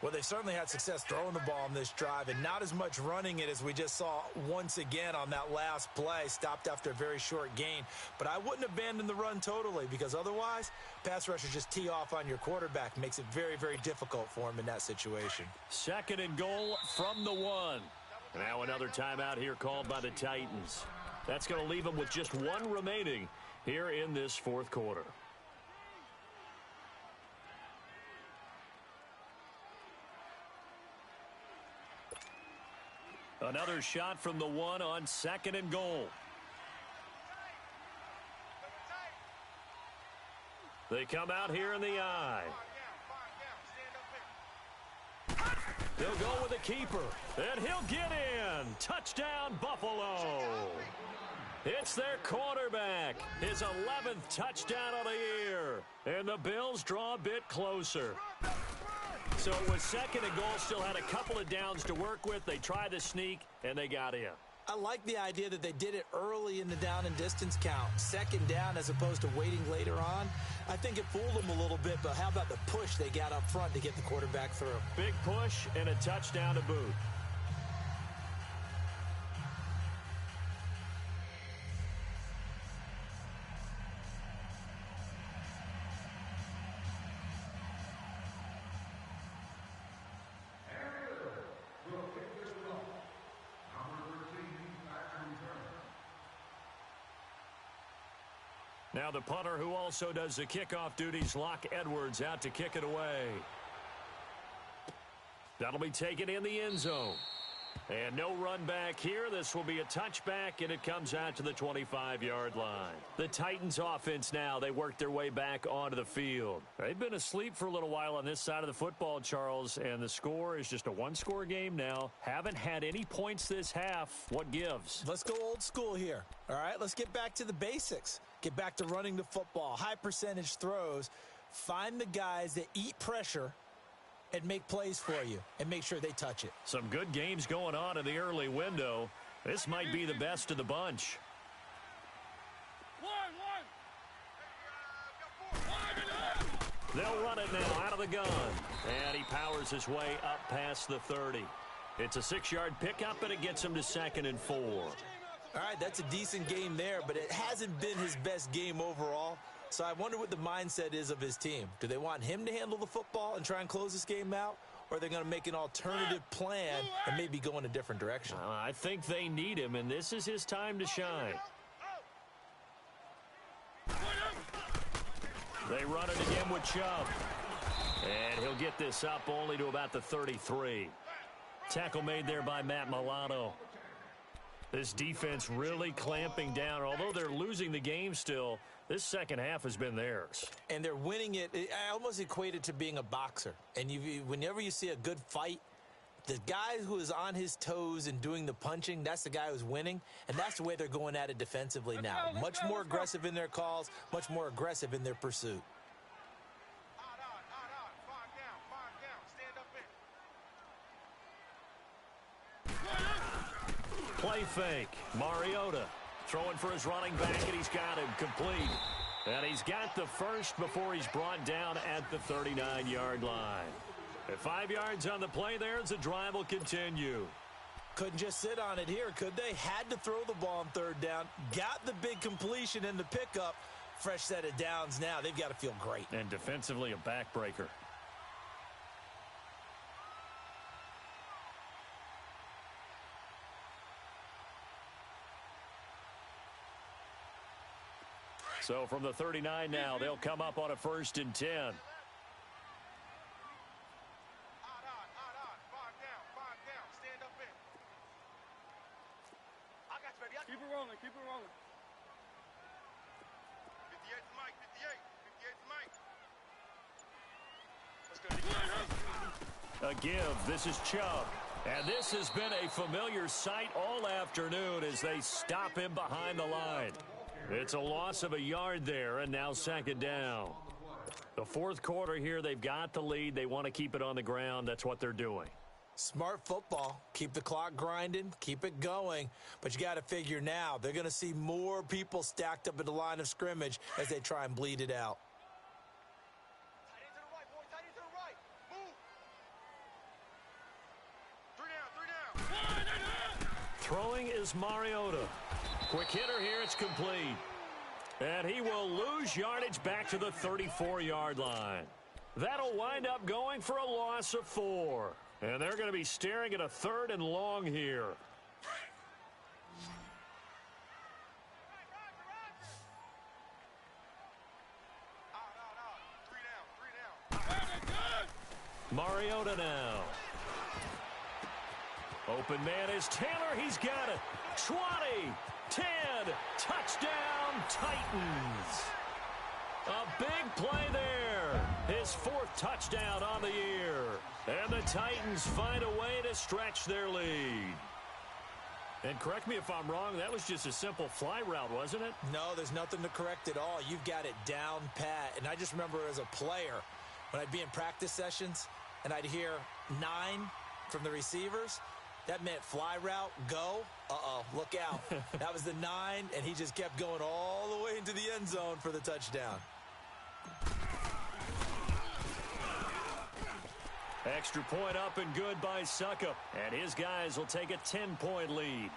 Well, they certainly had success throwing the ball on this drive and not as much running it as we just saw once again on that last play. Stopped after a very short gain. But I wouldn't abandon the run totally because otherwise, pass rushers just tee off on your quarterback. Makes it very, very difficult for him in that situation. 2nd and goal from the 1. Now another timeout here called by the Titans. That's going to leave them with just 1 remaining here in this 4th quarter. Another shot from the 1 on 2nd and goal. They come out here in the eye. They'll go with the keeper, and he'll get in. Touchdown, Buffalo. It's their quarterback, his 11th touchdown of the year. And the Bills draw a bit closer. So it was 2nd and goal, still had a couple of downs to work with. They tried to sneak, and they got in. I like the idea that they did it early in the down and distance count. 2nd down as opposed to waiting later on. I think it fooled them a little bit, but how about the push they got up front to get the quarterback through? Big push and a touchdown to boot. Now the punter who also does the kickoff duties, Locke Edwards, out to kick it away. That'll be taken in the end zone. And no run back here. This will be a touchback, and it comes out to the 25-yard line. The Titans offense now, they work their way back onto the field. They've been asleep for a little while on this side of the football, Charles, and the score is just a one-score game now. Haven't had any points this half. What gives? Let's go old school here. All right, let's get back to the basics. Get back to running the football, high percentage throws. Find the guys that eat pressure and make plays for you, and make sure they touch it. Some good games going on in the early window. This might be the best of the bunch. They'll run it now out of the gun. And he powers his way up past the 30. It's a 6-yard pickup, and it gets him to 2nd and 4. All right, that's a decent game there, but it hasn't been his best game overall. So I wonder what the mindset is of his team. Do they want him to handle the football and try and close this game out? Or are they going to make an alternative plan and maybe go in a different direction? I think they need him, and this is his time to shine. They run it again with Chubb. And he'll get this up only to about the 33. Tackle made there by Matt Milano. This defense really clamping down. Although they're losing the game still, this second half has been theirs. And they're winning it. I almost equate it to being a boxer. And whenever you see a good fight, the guy who is on his toes and doing the punching, that's the guy who's winning. And that's the way they're going at it defensively now. Much more aggressive in their calls, much more aggressive in their pursuit. Play fake. Mariota throwing for his running back, and he's got him complete. And he's got the first before he's brought down at the 39-yard line. At 5 yards on the play there as the drive will continue. Couldn't just sit on it here, could they? Had to throw the ball on 3rd down. Got the big completion in the pickup. Fresh set of downs now. They've got to feel great. And defensively a backbreaker. So from the 39 now, they'll come up on a 1st and 10. Keep it rolling, keep it rolling. 58's Mike, 58's Mike. A give. This is Chubb. And this has been a familiar sight all afternoon as they stop him behind the line. It's a loss of a yard there, and now 2nd down. The 4th quarter here, they've got the lead. They want to keep it on the ground. That's what they're doing. Smart football. Keep the clock grinding. Keep it going. But you got to figure now, they're going to see more people stacked up at the line of scrimmage as they try and bleed it out. Tight end to the right, boy. Tight end to the right. Move. 3 down. Throwing is Mariota. Quick hitter here. It's complete. And he will lose yardage back to the 34-yard line. That'll wind up going for a loss of 4. And they're going to be staring at a 3rd and long here. Mariota now. Open man is Taylor. He's got it. 20, 10, touchdown Titans. A big play there. His 4th touchdown on the year. And the Titans find a way to stretch their lead. And correct me if I'm wrong, that was just a simple fly route, wasn't it? No, there's nothing to correct at all. You've got it down pat. And I just remember as a player, when I'd be in practice sessions and I'd hear 9 from the receivers, that meant fly route, go. Uh-oh, look out. That was the 9, and he just kept going all the way into the end zone for the touchdown. Extra point up and good by Suckup. And his guys will take a 10-point lead.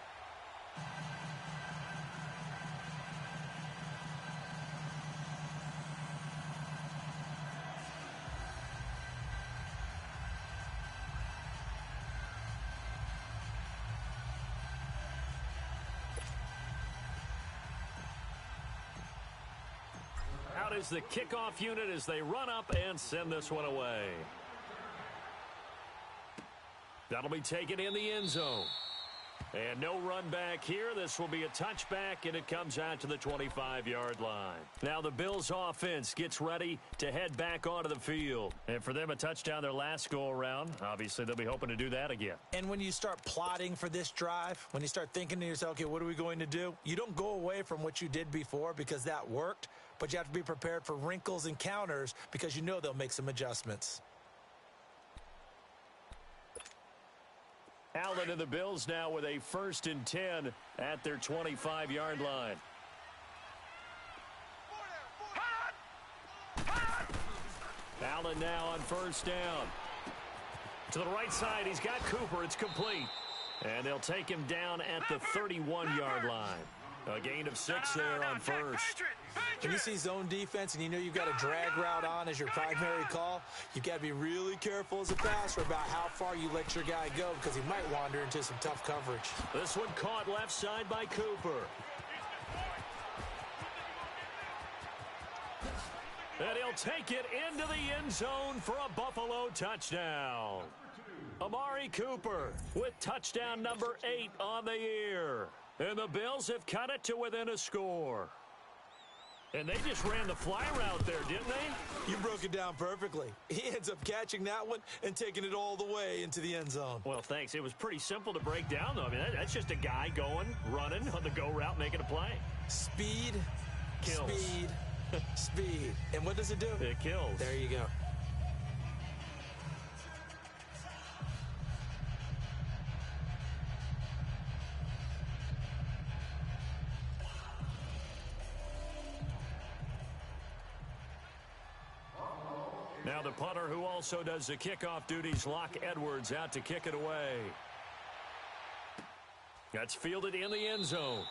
Out is the kickoff unit as they run up and send this one away. That'll be taken in the end zone. And no run back here. This will be a touchback, and it comes out to the 25-yard line. Now the Bills offense gets ready to head back onto the field. And for them, a touchdown their last go-around. Obviously, they'll be hoping to do that again. And when you start plotting for this drive, when you start thinking to yourself, okay, what are we going to do? You don't go away from what you did before because that worked, but you have to be prepared for wrinkles and counters because you know they'll make some adjustments. Allen and the Bills now with a 1st and 10 at their 25-yard line. Allen now on 1st down. To the right side, he's got Cooper. It's complete. And they'll take him down at the 31-yard line. A gain of 6 there on 1st. When you see zone defense and you know you've got a drag route on as your primary call, you've got to be really careful as a passer about how far you let your guy go because he might wander into some tough coverage. This one caught left side by Cooper. And he'll take it into the end zone for a Buffalo touchdown. Amari Cooper with touchdown number 8 on the year. And the Bills have cut it to within a score. And they just ran the fly route there, didn't they? You broke it down perfectly. He ends up catching that one and taking it all the way into the end zone. Well, thanks. It was pretty simple to break down, though. I mean, that's just a guy going, running on the go route, making a play. Speed, kills. Speed, speed. And what does it do? It kills. There you go. Now the punter who also does the kickoff duties, Locke Edwards, out to kick it away. That's fielded in the end zone.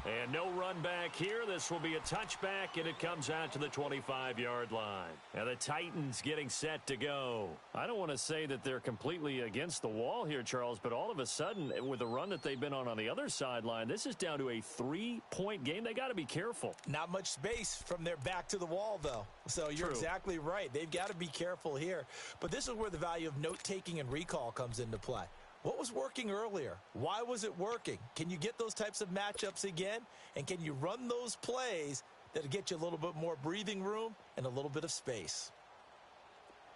And no run back here. This will be a touchback, and it comes out to the 25-yard line. And the Titans getting set to go. I don't want to say that they're completely against the wall here, Charles, but all of a sudden, with the run that they've been on the other sideline, this is down to a 3-point game. They got to be careful. Not much space from their back to the wall, though. So you're exactly right. They've got to be careful here. But this is where the value of note-taking and recall comes into play. What was working earlier? Why was it working? Can you get those types of matchups again? And can you run those plays that'll get you a little bit more breathing room and a little bit of space?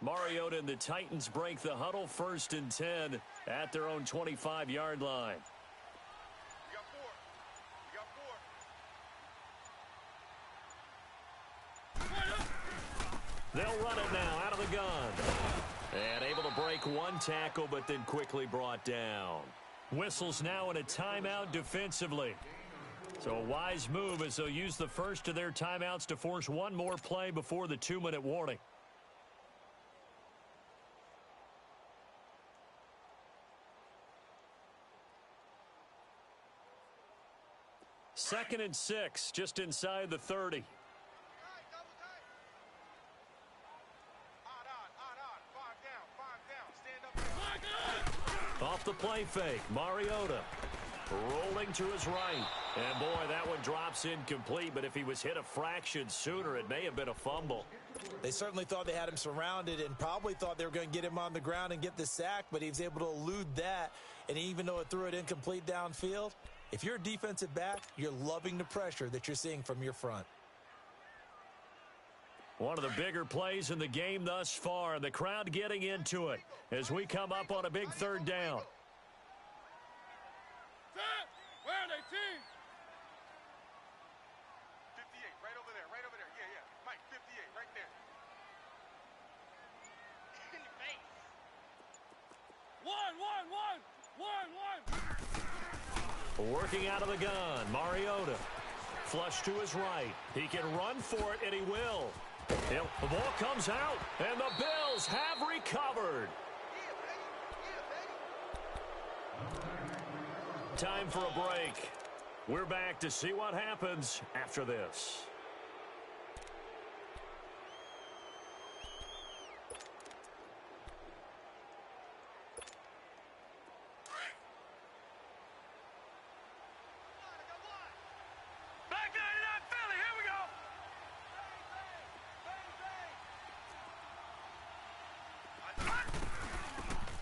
Mariota and the Titans break the huddle, 1st and 10 at their own 25-yard line. You got 4. You got 4. They'll run it now out of the gun. And able to break one tackle, but then quickly brought down. Whistles now in a timeout defensively. So a wise move as they'll use the first of their timeouts to force one more play before the 2-minute warning. Second and 6, just inside the 30. Off the play fake, Mariota rolling to his right. And, boy, that one drops incomplete, but if he was hit a fraction sooner, it may have been a fumble. They certainly thought they had him surrounded and probably thought they were going to get him on the ground and get the sack, but he was able to elude that. And even though it threw it incomplete downfield, if you're a defensive back, you're loving the pressure that you're seeing from your front. One of the bigger plays in the game thus far. The crowd getting into it as we come up on a big 3rd down. Where are they, team? 58, right over there, Yeah. Mike, 58, right there. In your face. One. Working out of the gun, Mariota. Flush to his right. He can run for it, and he will. The ball comes out, and the Bills have recovered. Time for a break. We're back to see what happens after this.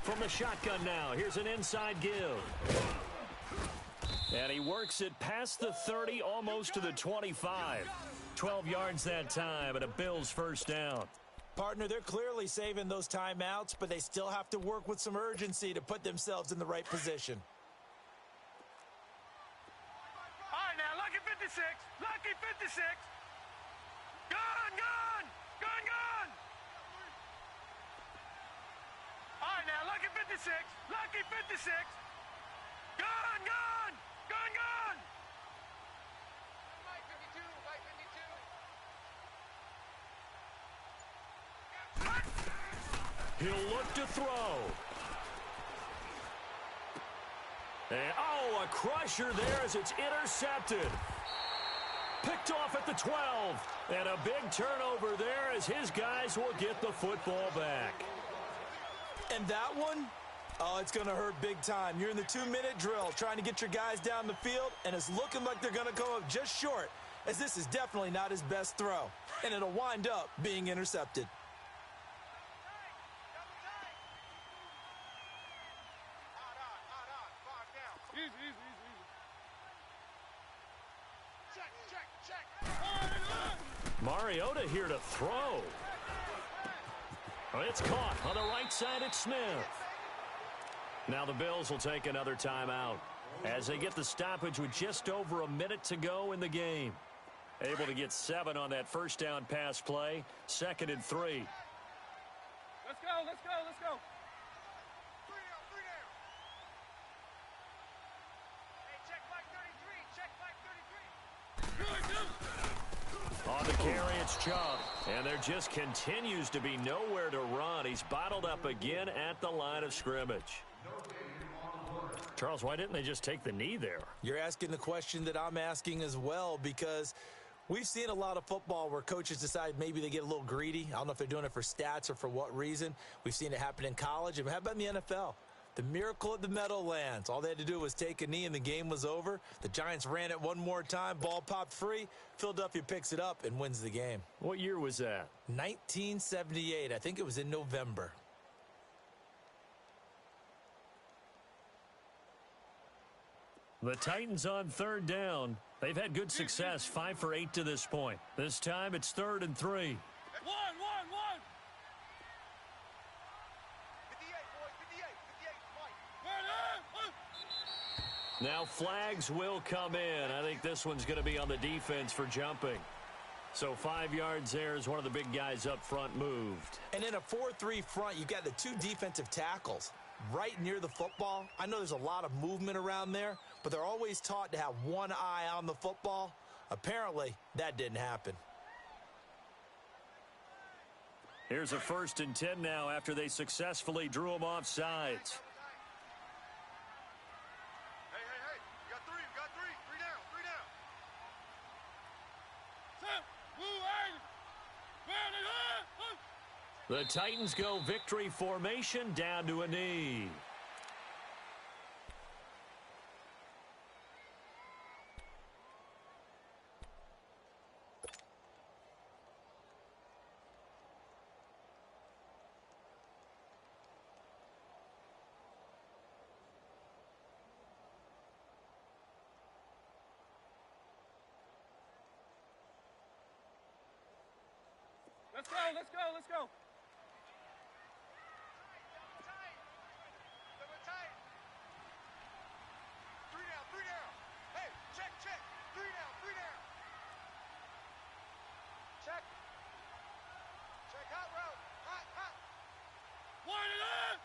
From the shotgun now, here's an inside give. And he works it past the 30, almost to the 25. 12 yards that time, and a Bills first down. Partner, they're clearly saving those timeouts, but they still have to work with some urgency to put themselves in the right position. All right, now, lucky 56. Lucky 56. Gun, gun. Gun, gun. All right, now, lucky 56. Lucky 56. Gun, gun. Gun, gun. Mike 52. Mike 52. He'll look to throw. And, oh, a crusher there as it's intercepted. Picked off at the 12. And a big turnover there as his guys will get the football back. And that one, oh, it's going to hurt big time. You're in the 2-minute drill trying to get your guys down the field, and it's looking like they're going to come up just short, as this is definitely not his best throw. And it'll wind up being intercepted. Mariota here to throw. Oh, it's caught on the right side at Smith. Now the Bills will take another timeout as they get the stoppage with just over a minute to go in the game. Able to get 7 on that first down pass play. 2nd and 3. Let's go, let's go, let's go. 3 down, 3 down. Hey, check Mike 33, check Mike 33. On the carry, it's Chubb. And there just continues to be nowhere to run. He's bottled up again at the line of scrimmage. Charles, why didn't they just take the knee there? You're asking the question that I'm asking as well, because we've seen a lot of football where coaches decide maybe they get a little greedy. I don't know if they're doing it for stats or for what reason. We've seen it happen in college. And how about in the NFL? The miracle at the Meadowlands. All they had to do was take a knee and the game was over. The Giants ran it one more time. Ball popped free. Philadelphia picks it up and wins the game. What year was that? 1978. I think it was in November. The Titans on 3rd down. They've had good success, 5 for 8 to this point. This time it's 3rd and 3. 1, 1, 1. 58, boys, 58, Mike. Now flags will come in. I think this one's going to be on the defense for jumping. So 5 yards there as one of the big guys up front moved. And in a 4-3 front, you've got the 2 defensive tackles right near the football. I know there's a lot of movement around there, but they're always taught to have one eye on the football. Apparently, that didn't happen. Here's a 1st and 10 now after they successfully drew him off sides. Hey, you got 3, you got 3. 3 down, 3 down. The Titans go victory formation down to a knee. Let's go, let's go, let's go. Double tight. 3 down, 3 down. Hey, check. 3 down, 3 down. Check. Check hot route. Hot. 1 and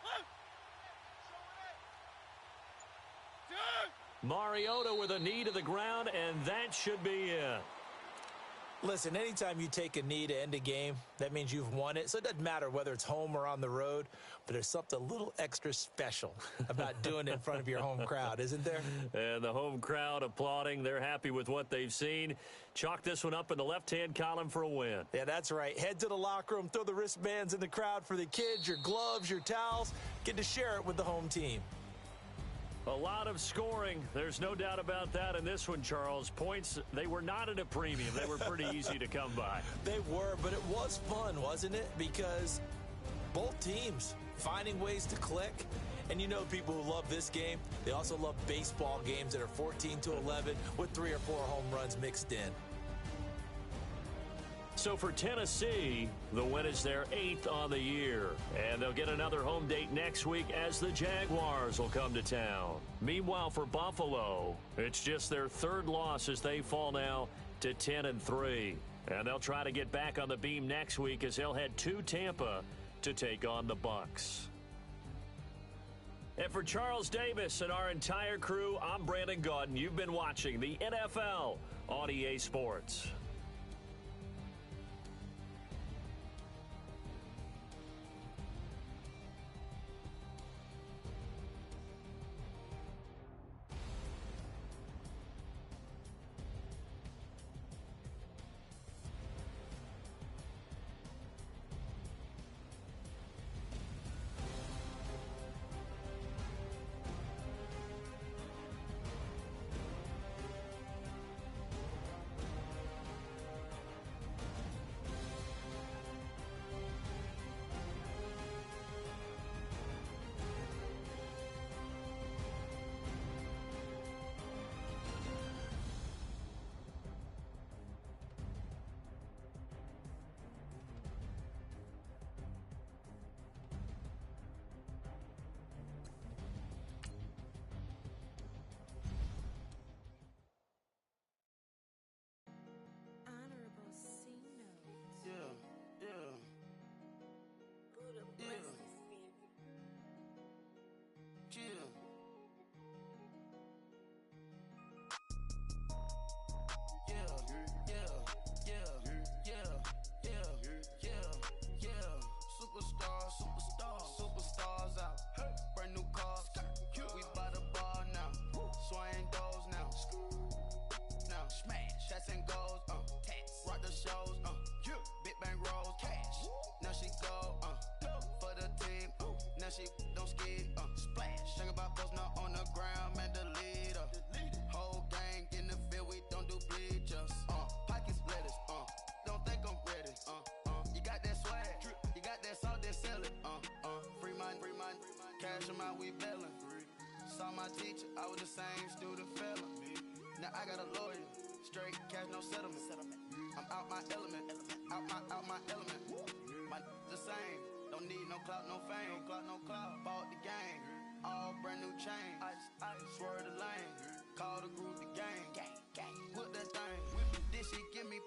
2. Mariota with a knee to the ground, and that should be it. Listen, anytime you take a knee to end a game, that means you've won it. So it doesn't matter whether it's home or on the road, but there's something a little extra special about doing it in front of your home crowd, isn't there? And the home crowd applauding. They're happy with what they've seen. Chalk this one up in the left-hand column for a win. Yeah, that's right. Head to the locker room, throw the wristbands in the crowd for the kids, your gloves, your towels. Get to share it with the home team. A lot of scoring. There's no doubt about that in this one, Charles. Points, they were not at a premium. They were pretty easy to come by. They were, but it was fun, wasn't it? Because both teams finding ways to click. And you know people who love this game, they also love baseball games that are 14-11 with 3 or 4 home runs mixed in. So for Tennessee, the win is their 8th on the year. And they'll get another home date next week as the Jaguars will come to town. Meanwhile, for Buffalo, it's just their 3rd loss as they fall now to 10-3. And they'll try to get back on the beam next week as they'll head to Tampa to take on the Bucs. And for Charles Davis and our entire crew, I'm Brandon Gaudin. You've been watching the NFL on EA Sports. Superstars out. Brand new cars. We buy the bar now. Swaying doors now. Now smash. Shots and goals. Rock the shows. Big bang rolls. Cash. Now she go. For the team. Now she don't skid. Splash. Think about posting up on the ground. Man, the leader. Whole gang in the field. We don't do bleachers. Pockets lettuce. Don't think I'm ready. You got that swag. You got that salt, then sell it. Free mind. Cash amount, we bailin'. Saw my teacher, I was the same student fella. Now I got a lawyer. Straight cash, no settlement. I'm out my element. Out my element. My the same. Don't need no clout, no fame. Bought the game. All brand new chain. I swerve the lane. Call the group the gang. Put that thing. This shit give me.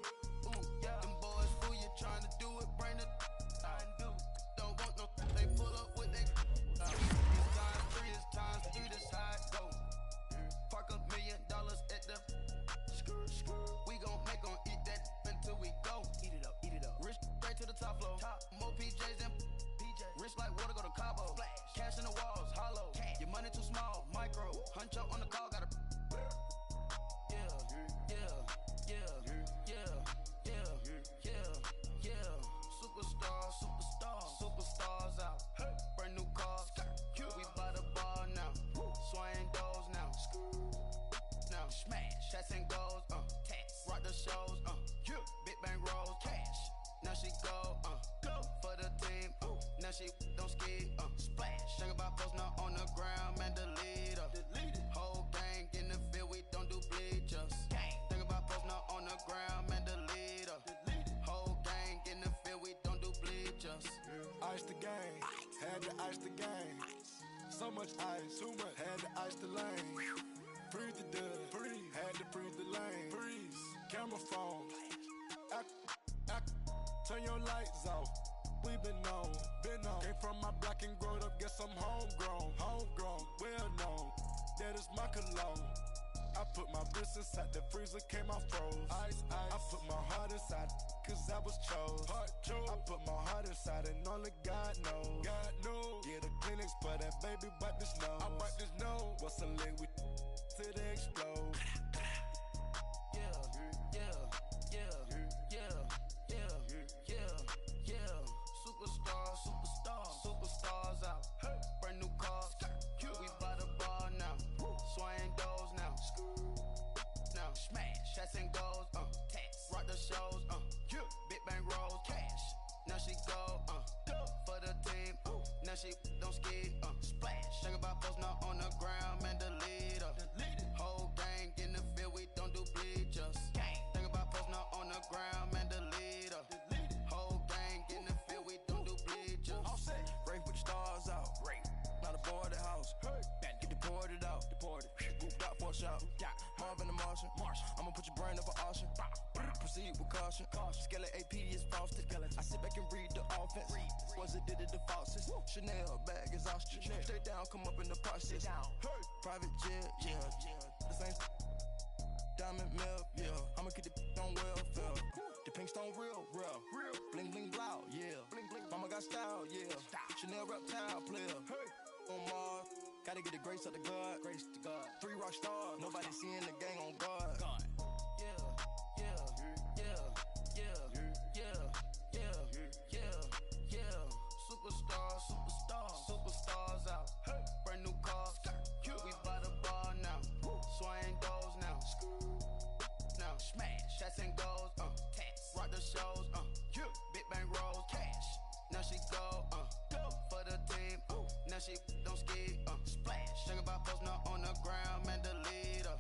Ooh, yeah. Them boys fool you trying to do it. Bring the. I do. Don't want no. They pull up with they. It's times three. This how it go. Park $1 million at the. We gon' make 'em eat that until we go. Eat it up. Rich straight to the top floor. More PJs than PJs. Rich like water, go to Cabo. Splash. Cash in the walls, hollow. Cash. Your money too small, micro. Hunch up on the call, gotta. Superstars out. Brand new cars. We buy the bar now. Swaying doors now. Now smash. Shots and goals. Rock the shows. Big bang rolls. Cash. Now she go. For the team. Now she don't skid. Splash. Think about posting up on the ground. Man, the leader. Whole gang in the field. We don't do bleachers. Think about posting up on the ground. Man, the leader. Whole gang in the field. We don't do bleachers. Ice the game, had to ice the game. So much ice, too much, had to ice the lane. Freeze the dud, had to freeze the lane. Freeze, camera phone. Turn your lights off. We been on. Came from my block and growed up, guess I'm homegrown, well known. That is my cologne. I put my wrist inside the freezer, came out froze. Ice. I put my heart inside, cause I was chose. I put my heart inside and only God knows. Yeah, the clinics for that baby, wipe this nose. I wipe this nose. What's a liquid till they explode? Superstars out. Brand new cars. We buy the bar now. Swaying doors now. Now smash. Shots and goals. Rock the shows. Big bang rolls. Cash. Now she go. For the team. Now Now she don't skid, splash. Think about posting up on the ground, man, delete her. Whole gang in the field, we don't do bleachers. Think about posting up on the ground, man, delete her. Whole gang in the field, we don't do bleachers. All set. Rain put the stars out. Rain. Not a boarded house. Get deported out. Booped out for a shot. Marvin the Martian. I'ma put your brain up for auction. Proceed with caution. Skeleton AP is frosted. I sit back and read the offense. Was it did it the faucets? Chanel bag is ostrich. Stay down, come up in the process. Private jet, yeah. The same diamond milk, yeah. I'ma keep the on welfare. The pink stone real. Bling bling blow, yeah. Mama got style, yeah. Chanel reptile player. On Mars, gotta get the grace of the God. 3 rock stars, nobody seeing the gang on guard. Superstars out. Brand new cars. We by the bar now. Swaying doors now. Now smash. Shots and goals. Rock the shows. Big bang rolls. Cash. Now she go. For the team. Now she don't skid. Splash. Think about posting up on the ground, man, delete her.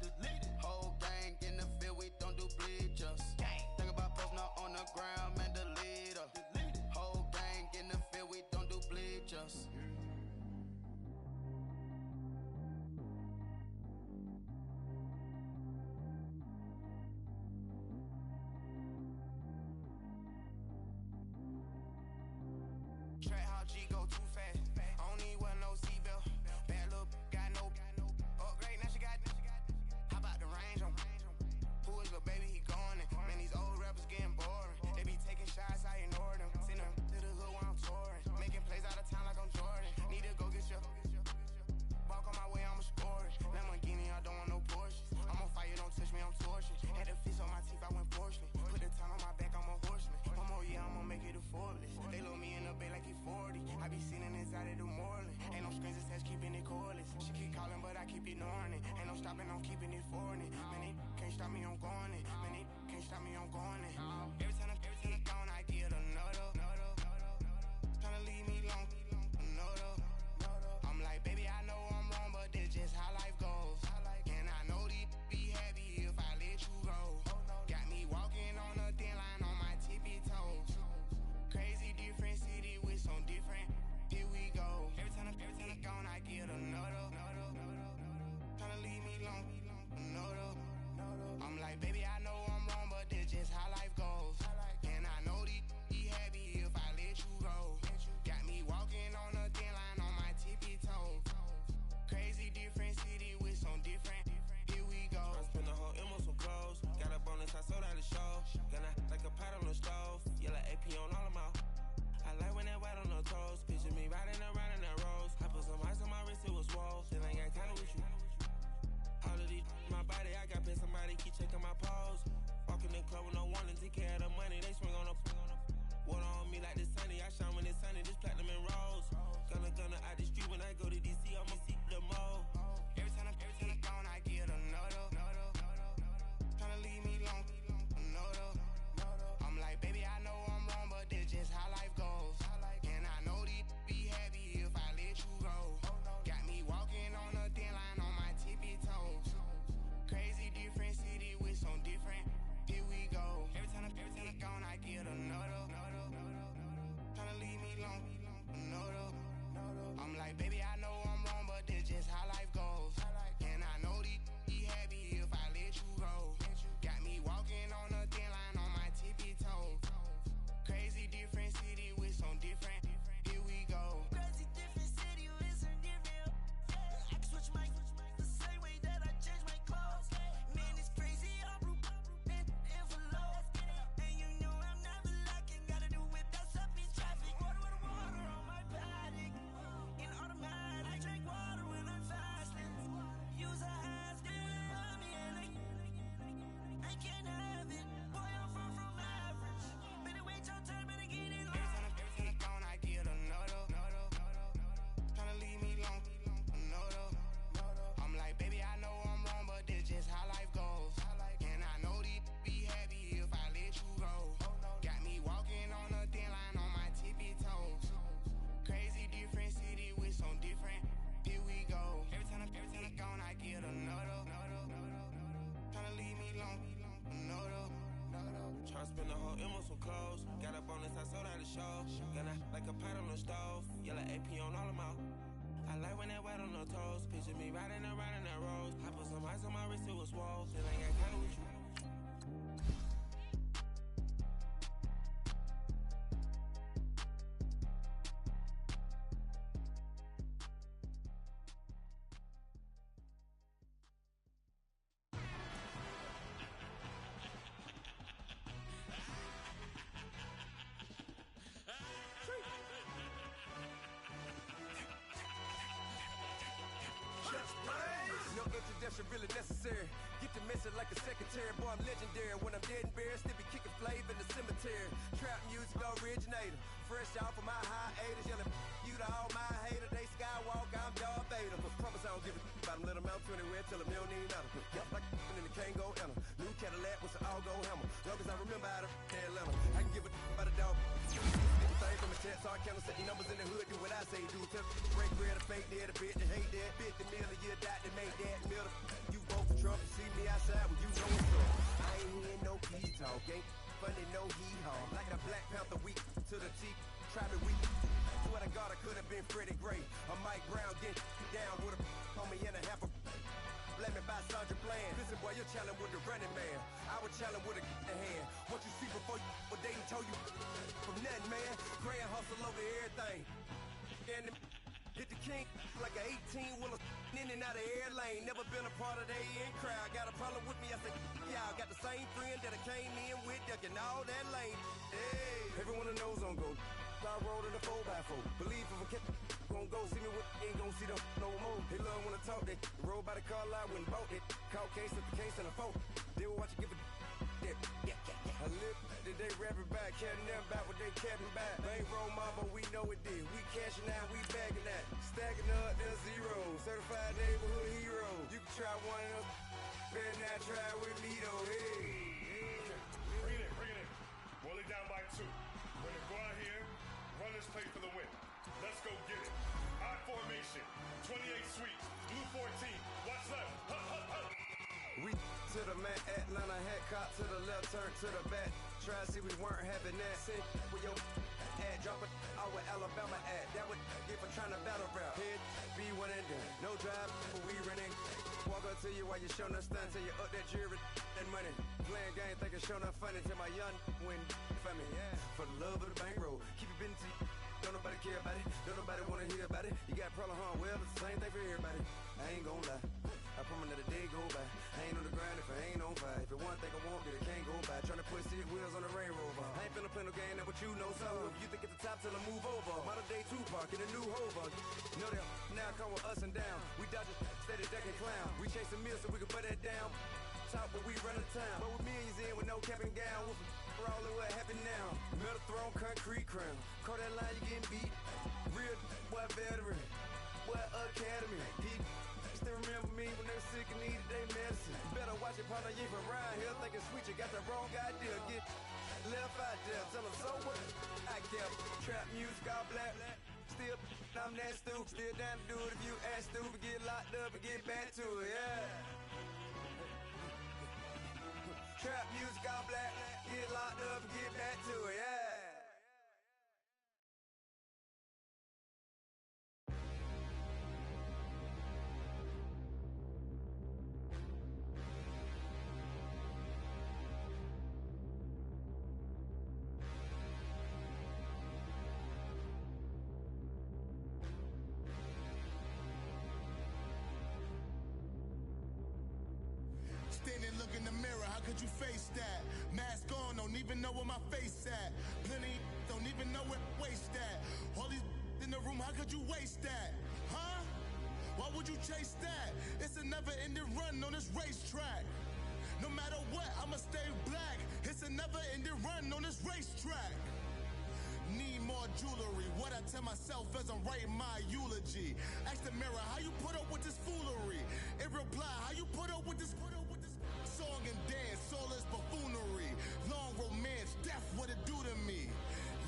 Whole gang in the field, we don't do bleachers. Think about posting up on the ground, man, delete her. Whole gang in the field, we don't do bleachers. Track how G go too fast. I don't need wear no seatbelt. Bad little got no upgrade. Now she got. How about the range on? Who is the baby? He going in. Man, these old rappers getting boring. They be taking shots, I ignore them. Send them to the hood while I'm touring. Making plays out of town like I'm Jordan. Need to go get your. Walk on my way, I'ma score it. Lamborghini, I don't want no Porsches. I'm on fire, don't touch me, I'm torching. Had the fish on my teeth, I went fortunate. Put the time on my back, I'm a horseman. One more year, I'ma make it affordable. They load me in the bay like he 40. I be sitting inside of the Moreland. Ain't no strings attached, keeping it cordless. She keep calling, but I keep ignoring it. Ain't no stopping, I'm keeping it for it. Man, they can't stop me, I'm going it. Man, they can't stop me, I'm going it. Every time I'm gone, I get another. Tryna leave me alone, another. I'm like, baby, I know I'm wrong, but that's just how life goes. And I know these be happy if I let you go. Got me walking on a thin line on my tippy toes. Crazy different city with some different. Here we go. Every time I'm gone, I get another. Tryna leave me alone, another. I'm like, baby, I know I'm wrong, but that's just how life goes. no toes. Picture me riding around in that rose. I put some ice on my wrist, it was swole. Still ain't got kinda with you. No introduction really necessary. Get the message like a secretary. Boy, I'm legendary. When I'm dead and buried, still be kicking flavor in the cemetery. Trap music originator. Fresh off of my hiatus. Yelling you to all my haters. They skywalk, I'm Darth Vader. Promise I don't give a about them. Let them out to anywhere. Tell them you don't need nothing. Yup, like and the can't go enter. New Cadillac with an all-go hammer. Long as I remember how to Atlanta. I can give a about a dog. Thing from a test, so I count set your numbers in the hood, do what I say, do. Tell break bread, a fake dead, a bitch, a hate dead, bitch, the mill, a year died to make that mill. You vote for Trump, you see me outside when you know what's up. I ain't hearing no peace talk, ain't funny, no hee-haw. Like the Black Panther week to the teeth, try to weak. Swear to God, I could have been Freddie Gray. Or Mike Brown, get down with a homie and a half a. Let me buy Sandra Bland. Listen, boy, you're challenging with the running man. I was challenging with a hand. What you see before you, what they told you from nothing, man. Grand hustle over everything. And hit the king like an 18-wheeler in and out of air lane. Never been a part of the in crowd. Got a problem with me, I said, y'all got the same friend that I came in with, ducking all that lane. Hey, everyone knows on go. I rolled in a 4x4. Believe if I kept gon' go see me with ain't gon' see them no more. They love when I talk, they roll by the car lot when bought it. Call case at the case and a phone. They will watch you give a yeah. I live did they rapping back, caring them back what they capping back. Ain't roll mom, but we know it did. We cashing out, we bagging that. Stacking up the zero. Certified neighborhood hero. You can try one of them. Better not try with me though. Hey. Bring it in. Roll it down by 2. We're gonna go out here, run this play for the win. Let's go get it. High formation, 28 sweeps, blue 14. Watch left. Hup. We to the man, Atlanta hat cop to the left, turn to the back. Try to see we weren't having that. Sit with your ad, drop it out with Alabama at. That would get for trying to battle rap. Head, be one and done. No drive, but we running. Walk up to you while you showing us stun till you up that jury and money. Playing game, thinking showing up funny till my young win for me. Yeah. For the love of the bankroll, keep it business. Don't nobody care about it. Don't nobody wanna hear about it. You got problem, huh? Well, it's the same thing for everybody. I ain't gon' lie. I promise that a day go by. I ain't on the grind if I ain't on fire. If it one thing I want, then it can't go by. Tryna put 6 wheels on the Range Rover. I ain't finna play no game, that what you know. So if you think at the top till I move over. Modern day Tupac in a new Hova. Know that now come with us and down. We dodge it, steady ducking clown. We chasing meals so we can put that down. Top, but we run the town. But with millions in with no cap and gown. We're all in what happened now. Metal throne, concrete crown. Call that line, you getting beat. Real, what veteran. What academy. Deep. Still remember me when they were sick and needed their medicine. Better watch it, partner, you ain't from around here thinking sweet, you got the wrong idea. Get left out there, tell them so what? I kept trap music, all black. Still, I'm that stupid. Still down to do it if you act stupid. Get locked up and get back to it, yeah. Trap music, all black. Get locked up and get back to it, yeah. Standing, look in the mirror, how could you face that? Mask on, don't even know where my face at. Plenty, don't even know where waste at. All these in the room, how could you waste that? Huh? Why would you chase that? It's a never-ending run on this racetrack. No matter what, I'ma stay black. It's a never-ending run on this racetrack. Need more jewelry. What I tell myself as I'm writing my eulogy. Ask the mirror, how you put up with this foolery? It reply, how you put up with this song and dance, soulless buffoonery. Long romance, death, what it do to me?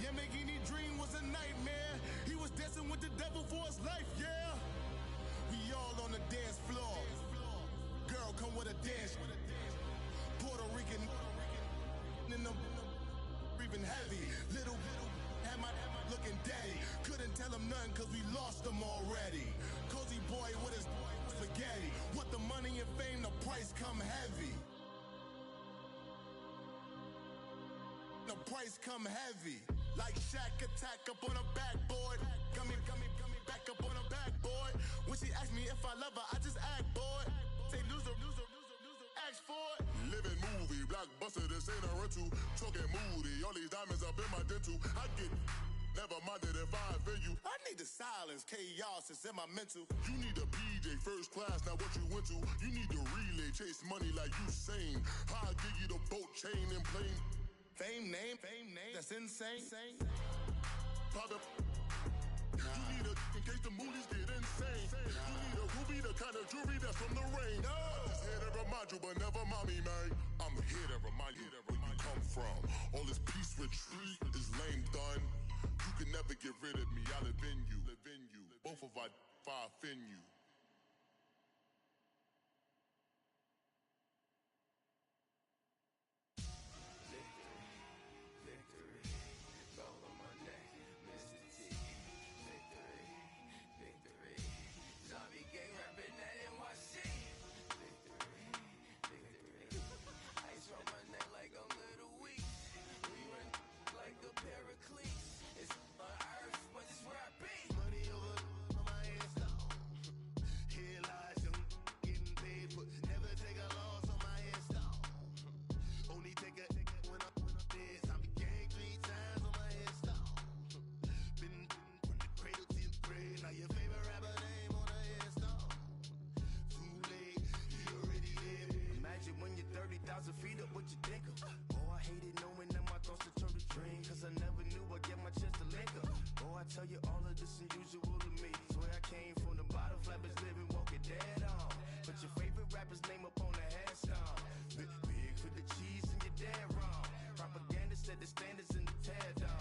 Yamagini dream was a nightmare. He was dancing with the devil for his life, yeah. We all on the dance floor. Girl, come with a dance. Puerto Rican in the breathing heavy. Little had my looking daddy. Couldn't tell him nothing cause we lost him already. Cozy boy with a ice come heavy. Like Shaq attack up on a backboard. Gummy, back up on a backboard. When she asked me if I love her, I just act bored. Say loser, ask for it. Living movie, blockbuster, this ain't a rental. Talking moody, all these diamonds up in my dental. I get never minded if I offend you. I need the silence, chaos is in my mental. You need a PJ, first class, not what you went to. You need the relay, chase money like you sane. I'll give you the boat, chain, and plane. Fame name, that's insane. Pop up. You need a in case the movies get insane. You need a ruby, the kind of jewelry that's from the rain. I'm just here to remind you, but never mommy, man. I'm here to remind you where you come from. All this peace retreat is lame done. You can never get rid of me. I live in you. Both of our offend you. Tell you all of this unusual to me. Swear I came from the bottom, flappers living, walking dead on. Put your favorite rapper's name up on the headstone. Big for the cheese and you're dead wrong. Propaganda set the standards in the tear down.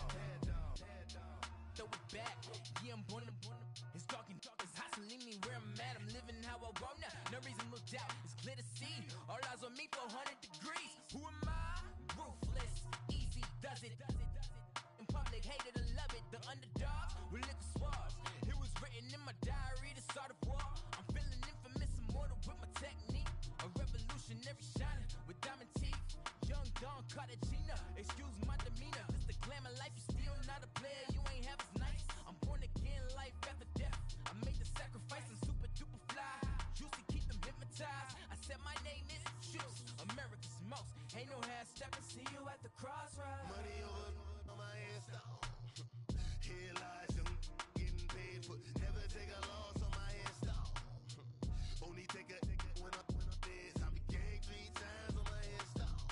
Throw it back, yeah, I'm born to. It's talking, it's hustling me where I'm at. I'm living how I want now. No reason to doubt, it's clear to see. All eyes on me for 100 degrees. Who am I? Ruthless, easy, does it. In public, hated or love it. The underdogs with liquor swabs. It was written in my diary, the start of war. I'm feeling infamous, immortal with my technique. A revolutionary shining with diamond teeth. Young Don Cartagena, excuse my demeanor. This the glamour life, you still not a player. You ain't half as nice. I'm born again, life after death. I made the sacrifice and super duper fly. Juicy, keep them hypnotized. I said my name is Juice, America's most. Ain't no half stepping. See you at the crossroads. Money over on my headstone. Here lies young, getting paid for. Never take a loss on my headstone. Only take a when I'm dead. I be gang 3 times on my headstone.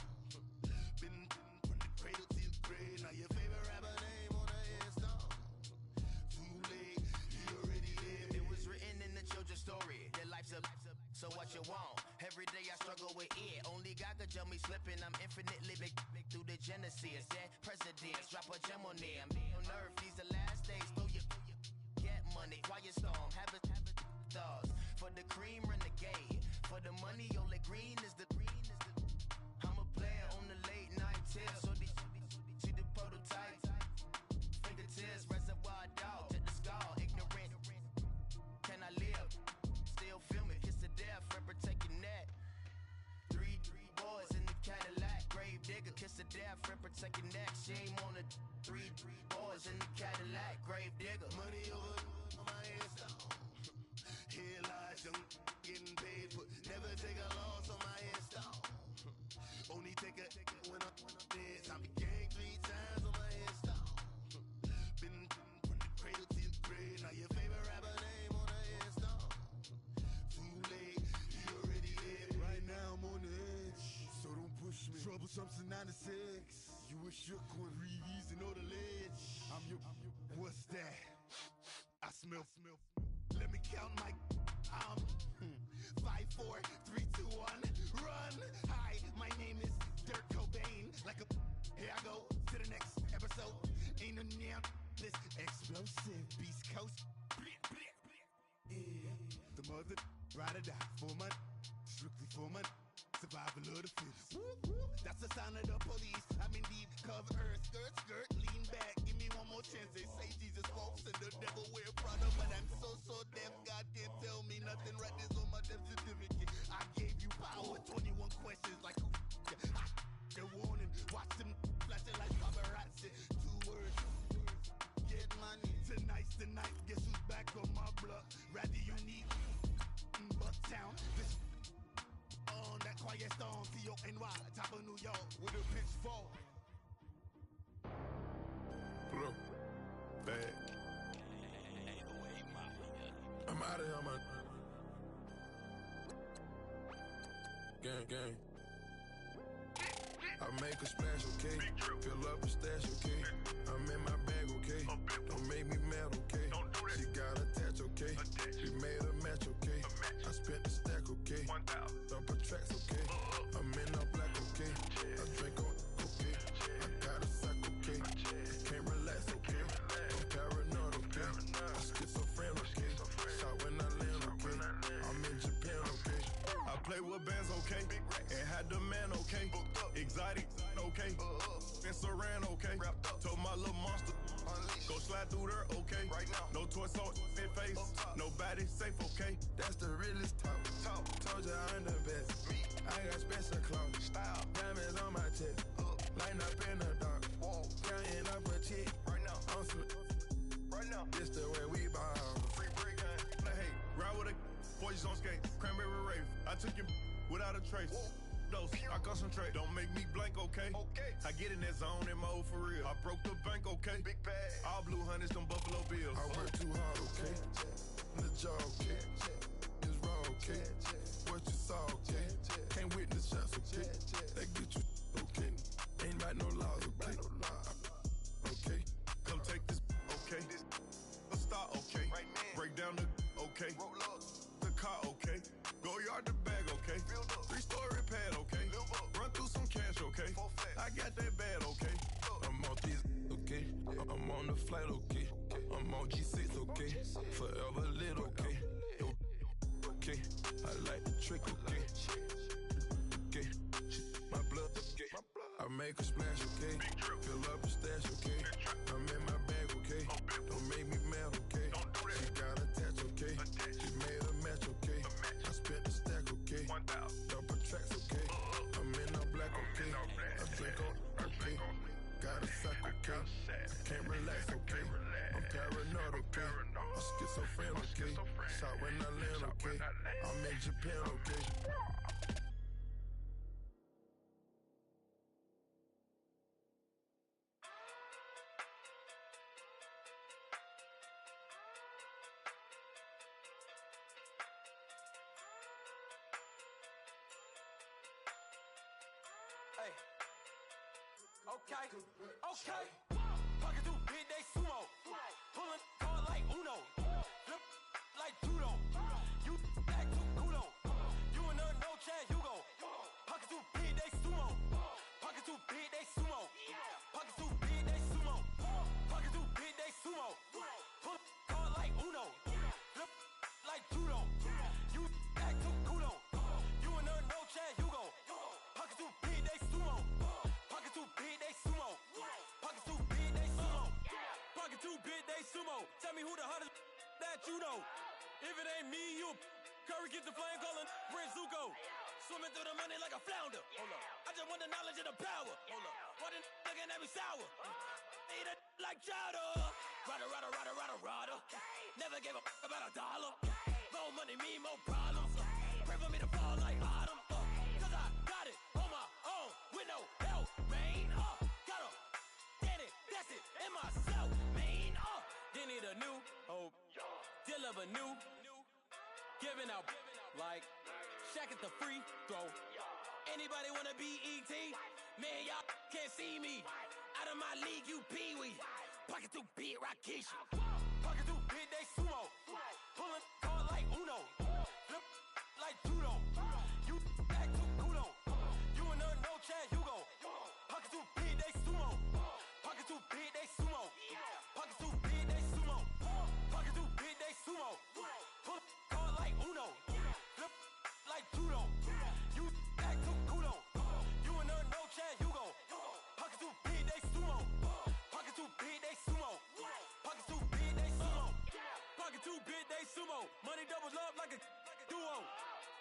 Been from the cradle to the grave. Now your favorite rapper name on the headstone. Too late, he already lived. It was written in the children's story. Their life's a so what you want? Every day I struggle with it. Only God could tell me slipping. I'm infinitely big through the genesis. Dead presidents, drop a gem on them. On earth, these the last days. Throw your get money, quiet storm. Have a thoughts for the cream renegade. For the money, only green is the. I'm a player on the late night tips. So these see the prototype. Fingertips, reservoir dog. Check the skull, ignorant. Can I live? Still film it, kiss the death, rep protecting that. Three boys in the Cadillac, grave digger, kiss the death, rep protecting that. Shame on the three boys in the Cadillac, grave digger. Money over on my headstone. Here lies young, getting paid for. Never take a loss on my headstone. Only take a when I'm dead. I be gang 3 times on my headstone. Been from the cradle to the grave. Now your favorite rapper name on the headstone. Too late, he already lived. Right now I'm on the edge, so don't push me. Troublesome to 96. You a shook one, Reeves and know the ledge. I'm your. What's that? I smell. Let me count my. 5, 4, 3, 2, 1, run. Hi, my name is Dirk Cobain. Like a. Here I go to the next episode. Ain't no damn this explosive Beast Coast. Yeah. The mother ride or die for money, strictly for money. Survival of the fittest. That's the sound of the police. I'm in deep cover earth, skirt, lean back. Give me one more chance. They say Jesus walks and the devil wear Prada, but I'm so deaf. God can't tell me nothing. Right this on my death certificate. I gave you power. 21 questions like who? The warning. Watch them flashing like paparazzi. black of my blood. Rather unique, Bucktown. This on that quiet storm, T-O-N-Y, top of New York with a pitchfork. Pull up, bag. I'm out of here, man. Gang. I make a splash, okay? Fill up a stash, okay? I'm in my bag, okay? Don't make me mad, okay? She got attached, okay? We made a match, okay? I spent the stack, okay? Double tracks, okay? I'm in all black, okay? I drink on, okay? I got a sack, okay? I can't relax, okay? I'm paranoid, okay? I'm schizophrenic, okay? Shot when I land, okay? I'm in Japan, okay? I play with bands, okay? And had the man, okay? Exotic, okay? And Saran, okay? Told my little monster, go slide through there, okay? No torso in face, nobody safe, okay? That's the realest talk. Told you I'm the best. I got special clothes. Diamonds on my chest. Lighting up in the dark. Counting up a check. On some. This the way we ball. Free break gun. Hey, ride with a boys on skate. Cranberry rave. I took him without a trace. Dose, I concentrate. Don't make me blank, okay? I get in that zone and mode for real. I broke the bank, okay? Big bag. All blue hundreds, them Buffalo Bills. I work too hard, okay? The job, okay? It's raw, okay? What you saw, okay? Can't witness shots, okay? They get you, okay? Ain't about no laws, okay? Okay? Come take this, okay? A star, okay? Break down the, okay? The car, okay? Go yard the bag, okay? 3-story pad, okay? Run through some cash, okay? I got that bad, okay? I'm on these, okay? I'm on the flight, okay? I'm on G6, okay? Forever lit, okay? Yo, okay? I like the trick, okay? Okay? My blood, okay? I make a splash, okay? Fill up a stash, okay? I'm in my bag, okay? Don't make me mad, okay? She got attached, okay? She made a match, okay? I spent the stack, okay? Double tracks, okay? I'm in all black, okay? I drink on, okay? Got a sack, okay? I can't relax, okay? I'm paranoid, okay? I'm schizophrenic, okay? Shot when I land, okay? I'm in Japan, okay? Okay. Pocket too big, they sumo. Pulling card like Uno. Flip like judo. You back to kudo. You and no Chad Hugo. Pocket too big, they sumo. Pocket too big, they sumo. Pocket too big, they sumo. Pocket too big, they sumo. Pull card like Uno. Flip like judo. You back to kudo. You and no Chad Hugo. Pocket too big, they sumo. Pocket too big, they sumo. Pocket too big, they sumo. Pocket too big, they sumo. Tell me who the hottest that you know. If it ain't me, you Curry get the flame calling Prince Zuko. Swimming through the money like a flounder. Hold up. I just want the knowledge and the power. Hold up. Why the looking at me sour? Eat it like chowder. Rada. Never gave a about a dollar. More money, me, more problems. Pray for me to fall like autumn. Cause I got it on my own with no help, man. Got a that's it, in myself, man. They need a new hope, deliver new, giving out like Shaq at the free throw. Anybody wanna be ET? Man, y'all can't see me. Out of my league, you pee-wee. Pocket too big, Rakeisha. Pocket too big, they sumo. Pulling card like Uno. Flip like judo. You back to kudo. You and no Chad Hugo. Pocket too big, they sumo. Pocket too big, they sumo. Pocket too big, they sumo. Pocket too big, they sumo. Pull card like Uno. Flip like judo. You back to kudo. You and no Chad Hugo. Pocket too big, they sumo. Pocket too big, they sumo. Pocket too big, they sumo. Pocket too big, they sumo. Money doubles love like a duo.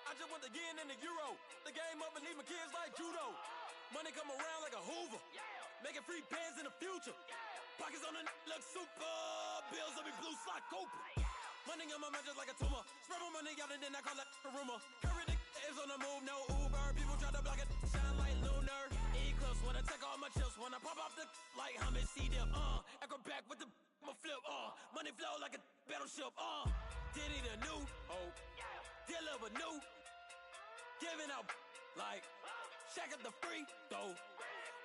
I just want the yen and the euro. The game up and leave my kids like judo. Money come around like a Hoover. Making free bands in the future. Pockets on the look super. Bills on me blue slot Cooper. Money on my mind just like a tumor. Spread my money out and then I call it a rumor. Curry is on the move, no Uber. People try to block it, shine like lunar. Eclipse when I take all my chips. When I pop off the like hummus, C-dip. Acrobat with the flip. Money flow like a battleship. Diddy the new hope. Deliver new. Giving out like Shaq at the free throw.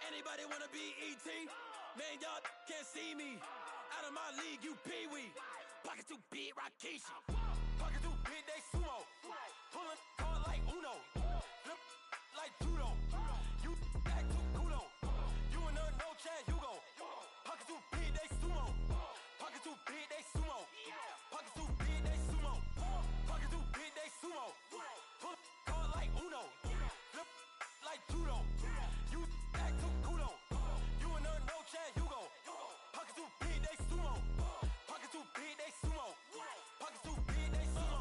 Anybody wanna be ET? Man, y'all can't see me. Out of my league, you pee-wee. Pocket too big, Rakishi. Pocket too big, they sumo. Pulling card like Uno. Flip like judo. You act too kudo. You and her, no chance, you go. Pocket too big, they sumo. Pocket too big, they sumo. Pocket too big, they sumo. Pocket too big, they sumo. Pull card like Uno. Flip like judo. You act too kudo. You and her, no chance, you go. Pocket too big, they sumo. Pocket too big, they sumo. Pocket too big, they sumo.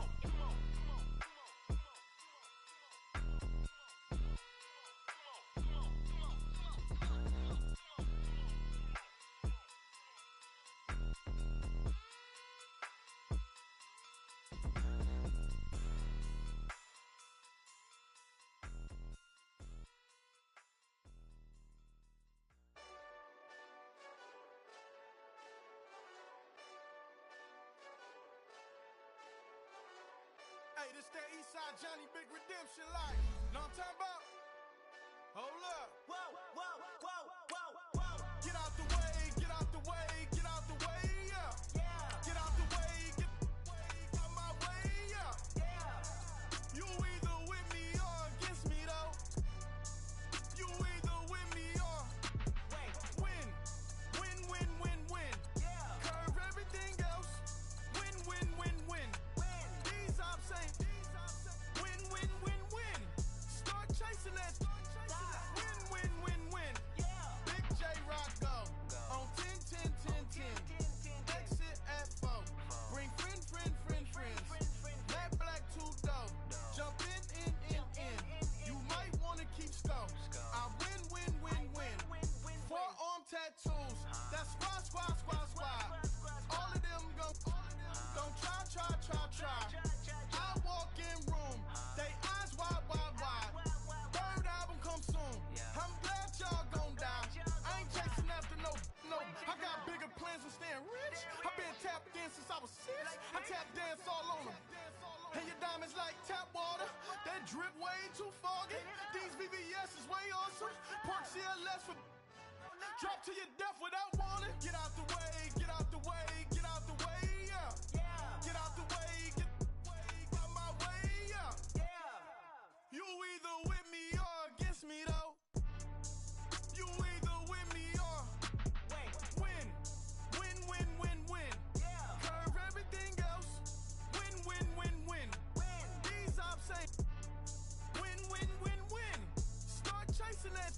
Hey, this that Eastside Johnny Big Redemption life. Know what I'm talking about? Hold up. Whoa, whoa, whoa, whoa, whoa. Get out the way, get out the way, get out the way, yeah. Yeah, Get out the way, get out my way, yeah. yeah. You either with me or against me, though. You either with me or Wait, win. Win, win, win, win. yeah. Curve everything else. Win, win, win, win. Win. These I'm saying. Win, win, win, win. Start chasing that. Win, win, win, win. Yeah. Big J Rock go. On 10, 10, 10, 10. Exit at 4. Bring friend, friend, friend, friends. Black, black, two dough. Jump in. You might want to keep score. I win, win, win, win. Forearm tattoos. That's squad, squad, squad, squad. All of them go. Don't try. I walk in room. They eyes wide, wide, wide. Third album come soon. I'm glad y'all gon' die. I ain't chasing after no. I got bigger plans than staying rich. I been tapped in since I was 6. I tap dance all on them. And your diamonds like tap water. That drip way too foggy. These VVS is way awesome. Park CLS for drop to your death without warning. Get out the way, get out the way, get out the way, yeah. Yeah, Get out the way, get out my way, yeah. yeah. You either with me or against me, though. You either with me or Wait, win. Win, win, win, win. yeah. Curve everything else. Win, win, win, win. Win. These I'm saying. Win, win, win, win. Start chasing that.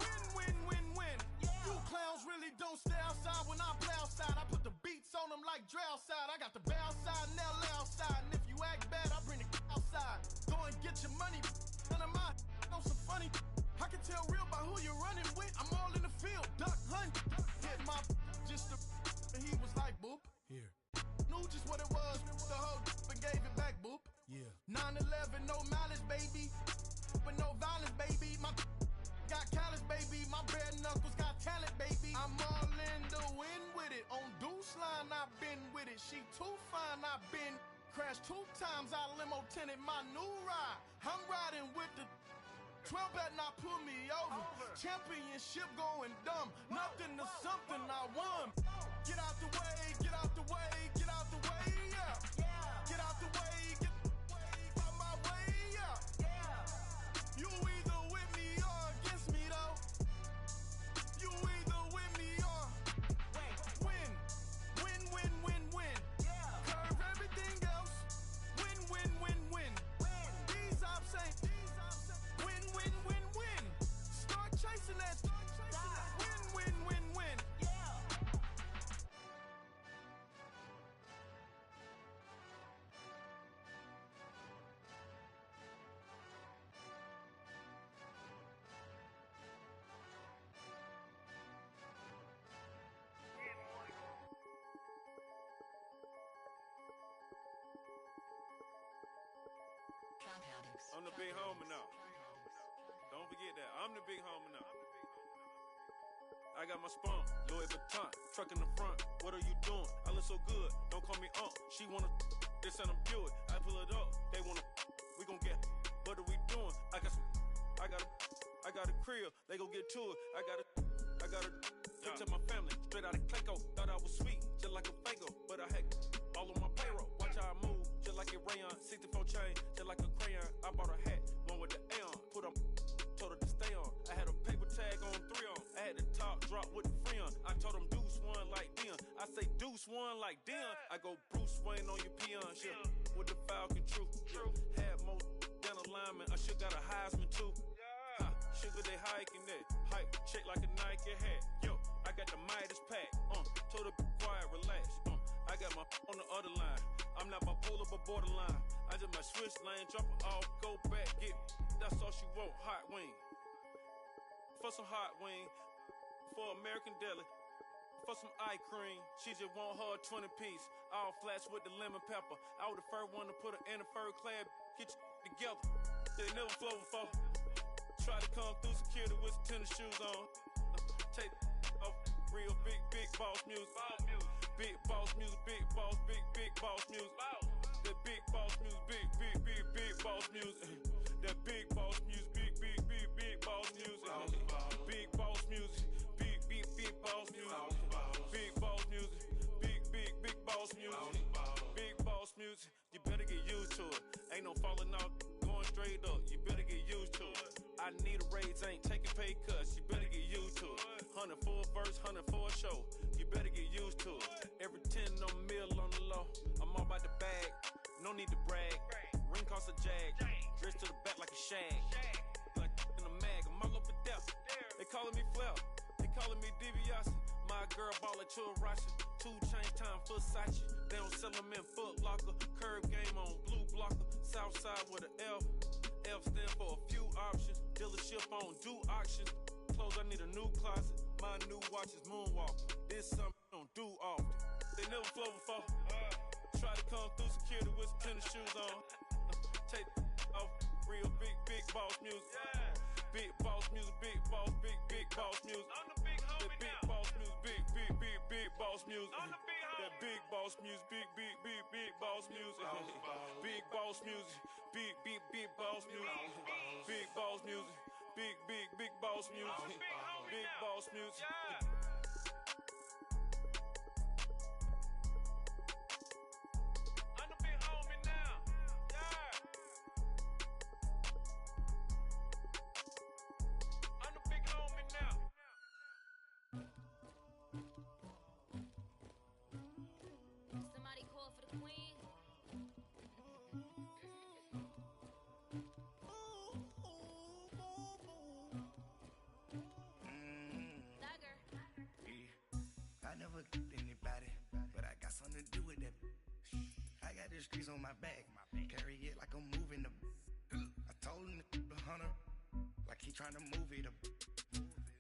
Win, win, win, win. Yeah. You clowns really don't stay outside when I play outside. I put the beats on them like Dre outside. I got the bow side and LA outside. And if you act bad, I bring the outside. Go and get your money. None of my know some funny. I can tell real by who you're running with. I'm all in the field. Duck hunt. Hit my just the and he was like boop. Here. Knew just what it was. The whole and gave it back, boop. Yeah. 9/11, no malice, baby. But no violence, baby. My got callous, baby. My bare knuckles got talent, baby. I'm all in the wind with it. On Deuce line, I've been with it. She too fine, I've been crashed 2 times. I limo tinted my new ride. I'm riding with the 12 better not pull me over. Championship going dumb. Nothing to something I won. Get out the way, get out the way, get out the way, yeah. Yeah, Get out the way, get out my way, yeah. yeah. You either with me or against me, though. You either with me or Wait, win. Win, win, win, win. yeah. Curve everything else. Win, win, win, win. Win. These I'm saying. Win, win, win, win. Start chasing that. Win, win, win, win. Yeah. I'm the big homie now. Don't forget that. I'm the big homie now. I got my spunk, Louis Vuitton, truck in the front. What are you doing? I look so good. Don't call me She wanna this and I'm Buick. I pull it up. They wanna we gon' get. What are we doing? I got a crib. They gon' get to it. I got a picture my family straight out of Clayco. Thought I was sweet, just like a Fago, but I had all on my payroll. Watch how I move, just like a rayon. 64 chain, just like a crayon. I bought a hat, one with the Aeon. Put on, told her to stay on. I had a paper tag on 3 on. I had the top drop with the free on. I told them Deuce one like Dion. I say Deuce one like Dion. I go Bruce Wayne on your peon shit with the Falcon True. Had more than a lineman. I should got a Heisman too. Sugar they hiking that hype, shake like a Nike hat. Yo, I got the Midas pack. Told her be quiet, relax. I got my on the other line. I'm not bipolar but borderline. I just my switch lane, drop it off, go back, get. That's all she want, hot wing. For some hot wing, for American deli, for some eye cream. She just want her 20 piece, all flats with the lemon pepper. I was the first one to put her in a fur clad. Get you together. They never flow before. Try to come through security with some tennis shoes on. Take off real big boss music. Big boss music, big boss music. That big boss music, big boss music. That big boss music, big boss music. Big boss music, big boss music. Big boss music, big boss music. Big boss music, you better get used to it. Ain't no falling off, going straight up. You better get used to it. I need a raise, ain't taking pay cuts. You better get used to it. 100 for a verse, 100 for a show. You better get used to it. Every 10 on mil on the low. I'm all about the bag, no need to brag. Ring cost a jag, dressed to the back like a shag. Like in a mag, I'm all up and down. They calling me Flair, they calling me DiBiase. My girl ball at Churashi. 2 chain time for Sachi. They don't sell them in Foot Locker. Curve game on blue blocker. Southside with an F. F stand for a few options. Dealership on do auctions. Clothes, I need a new closet. My new watch is moonwalk. This something I don't do often. They never flow before. Try to come through security with some tennis shoes on. Take off real big boss music. Big boss music, big boss music. I'm the big homie big now. Boss music, big boss music. I'm the big homie. That big boss music, big boss music. Big boss music, big boss music. Big boss music, big boss music. Big boss music. I'm the big homie now. I'm the big homie now. Somebody call for the queen. Dagger. Yeah. I never kicked anybody, but I got something to do with that. I got the streets on my back, carry it like I'm moving the. I told him to the hunter, like he trying to move it up.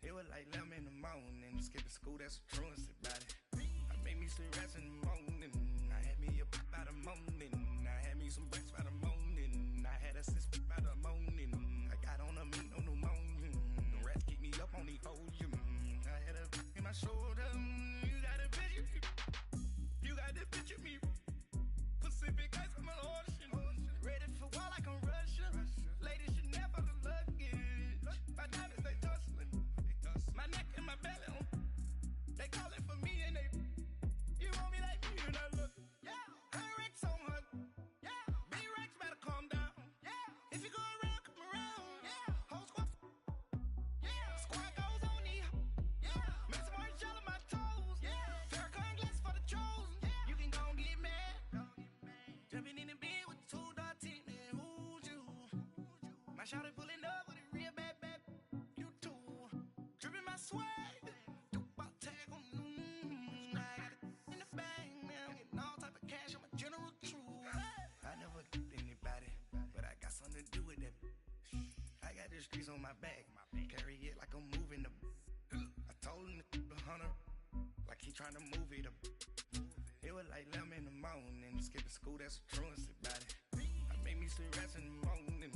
It was like 11 in the morning, skipping school, that's a truancy about it. I made me some rest in the morning, I had me a pop by the morning, I had me some breaks by the morning, I had a sis by the morning, I got on a meat, no pneumonia, the rats keep me up on the podium, I had a in my shoulder, you got a picture, you got the picture me, Pacific ice on my ocean, ready for war like I'm Russian, ladies should never the luggage, my diamonds they tussling, my neck and my belly on, they calling for me and they, you want me like me and I look, yeah, her Rex on her, yeah, big Rex better calm down, yeah, if you go around, come around, yeah, whole squad, yeah, squad goes on the, yeah, make some orange gel on my toes, yeah, Farrakhan glass for the trolls, yeah, you can go and get mad, jumping in the bed with 2 dark teeth, man, who's you, my shawty pulling up with a real bad, you too, dripping my swag, Dubai tag on, I got it in the bag, man, I'm getting all type of cash, I'm a general true, I never kicked anybody, but I got something to do with that, I got the streets on my back, carry it like I'm moving the, I told him to the hunter, like he trying to move it up, it was like 11 in the morning, skipping school, that's a truancy about it, I made me some rest in the morning,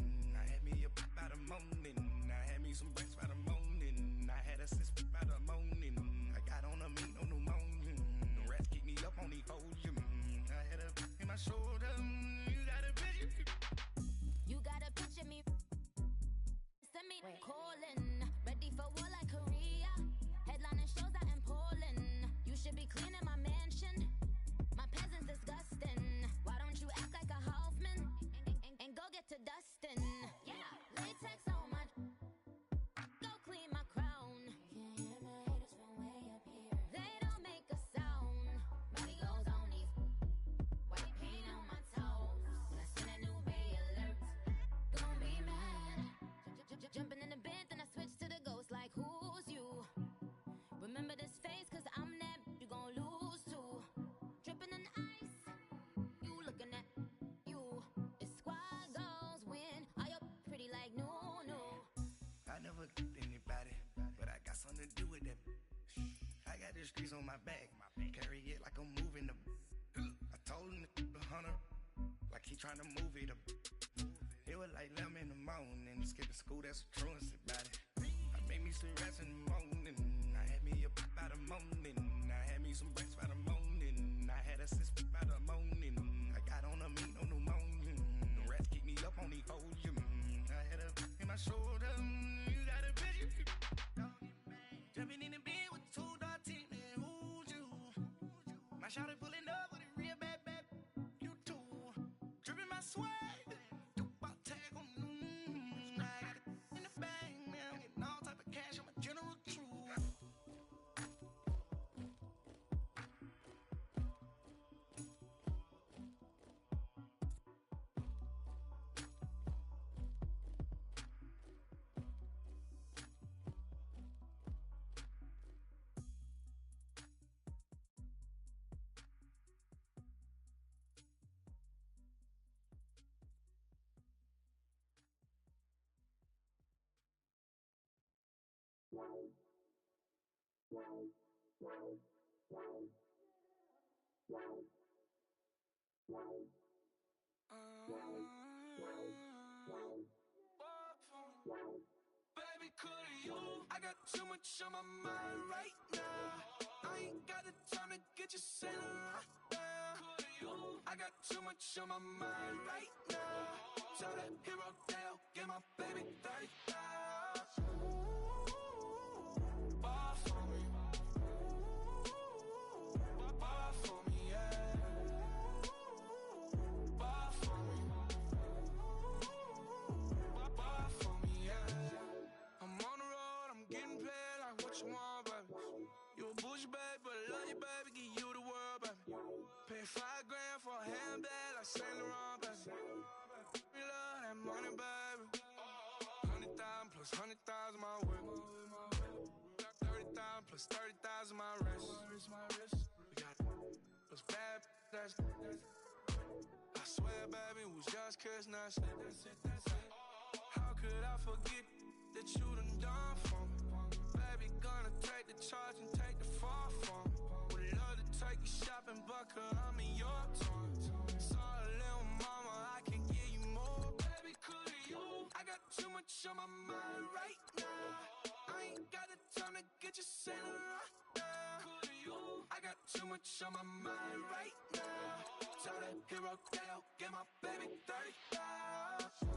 my shoulder. You got a picture. You gotta picture me. Send me calling. Ready for war like Korea. Headlining shows out in Poland. You should be cleaning my mansion. My peasants disgusting. Why don't you act like a Hoffman and go get to dustin'? Yeah, latex on my. Go clean my crown. Can't hear my haters from way up here. They don't make a sound. Body goes on these. White paint on my toes. When I send a new Bay alert, gon' be mad. Jumping in the bed, then I switch to the ghost like who's you? Remember this face, cause I'm that you gon' lose too. Dripping in ice, you looking at you. It's squad goals win. Are you pretty like no? I never anybody, but I got something to do with that. I got the streets on my back, carry it like I'm moving the. I told him the hunter, like he trying to move it up. It was like 11 in the morning, skipping school, that's a truancy about it. I made me some rest in the morning, I had me up by the morning, I had me some breaks by the morning, I had a sis by the morning, I got on a meat, no pneumonia, the rats keep me up on the podium, I had a in my shoulder, you got a picture, jumping in the bed with two dark teeth, man, who's you? My shawty pulling up with a real bad, you too, dripping my swag. Baby, could you? I got too much on my mind right now. I ain't got the time to get you sailing right now. Could you? I got too much on my mind right now. Tell that hero Dale, get my baby 30,000. Bar for me. Bar for me, yeah. Bar for me. Bar for me, yeah. I'm on the road, I'm getting paid like what you want, baby. You a bougie, baby, but I love you, baby. Give you the world, baby. Pay $5 grand for a handbag like Saint Laurent, baby. We love that money, baby. 100,000 plus 100,000 my way. 30,000 plus 30,000 my wrist. We got those bad, that's I swear, baby, it was just kiss, that's it. How could I forget that you done for me? Baby, gonna take the charge and take the fall from me. Would love to take you shopping, but I'm in your town. Sorry, little mama, I can give you more. Baby, could you? I got too much on my mind right now. I ain't got the time to get you sailing right now. Could you? I got too much on my mind right now. Tell that hero Dale, get my baby 30,000.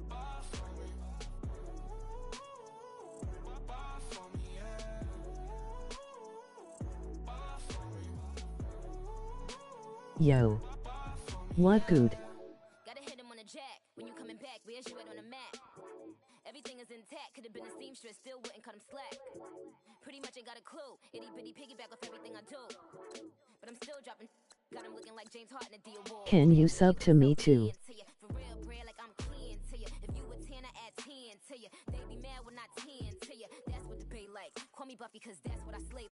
Bar for me. Bar for me, yeah. Bar for me. Yo. What good? Gotta hit him on the jack. When you coming back, where's you at on the map? Everything is intact. Could've been a seamstress, still wouldn't cut him slack. Pretty much ain't got a clue. Itty bitty piggyback off everything I do. But I'm still dropping. Got him looking like James Harden at the award. Can you sub to me too? For real, bread, like I'm kin to you. If you a 10, I add 10 to you. They be mad when I 10 to you. That's what the bay like. Call me Buffy, cause that's what I slay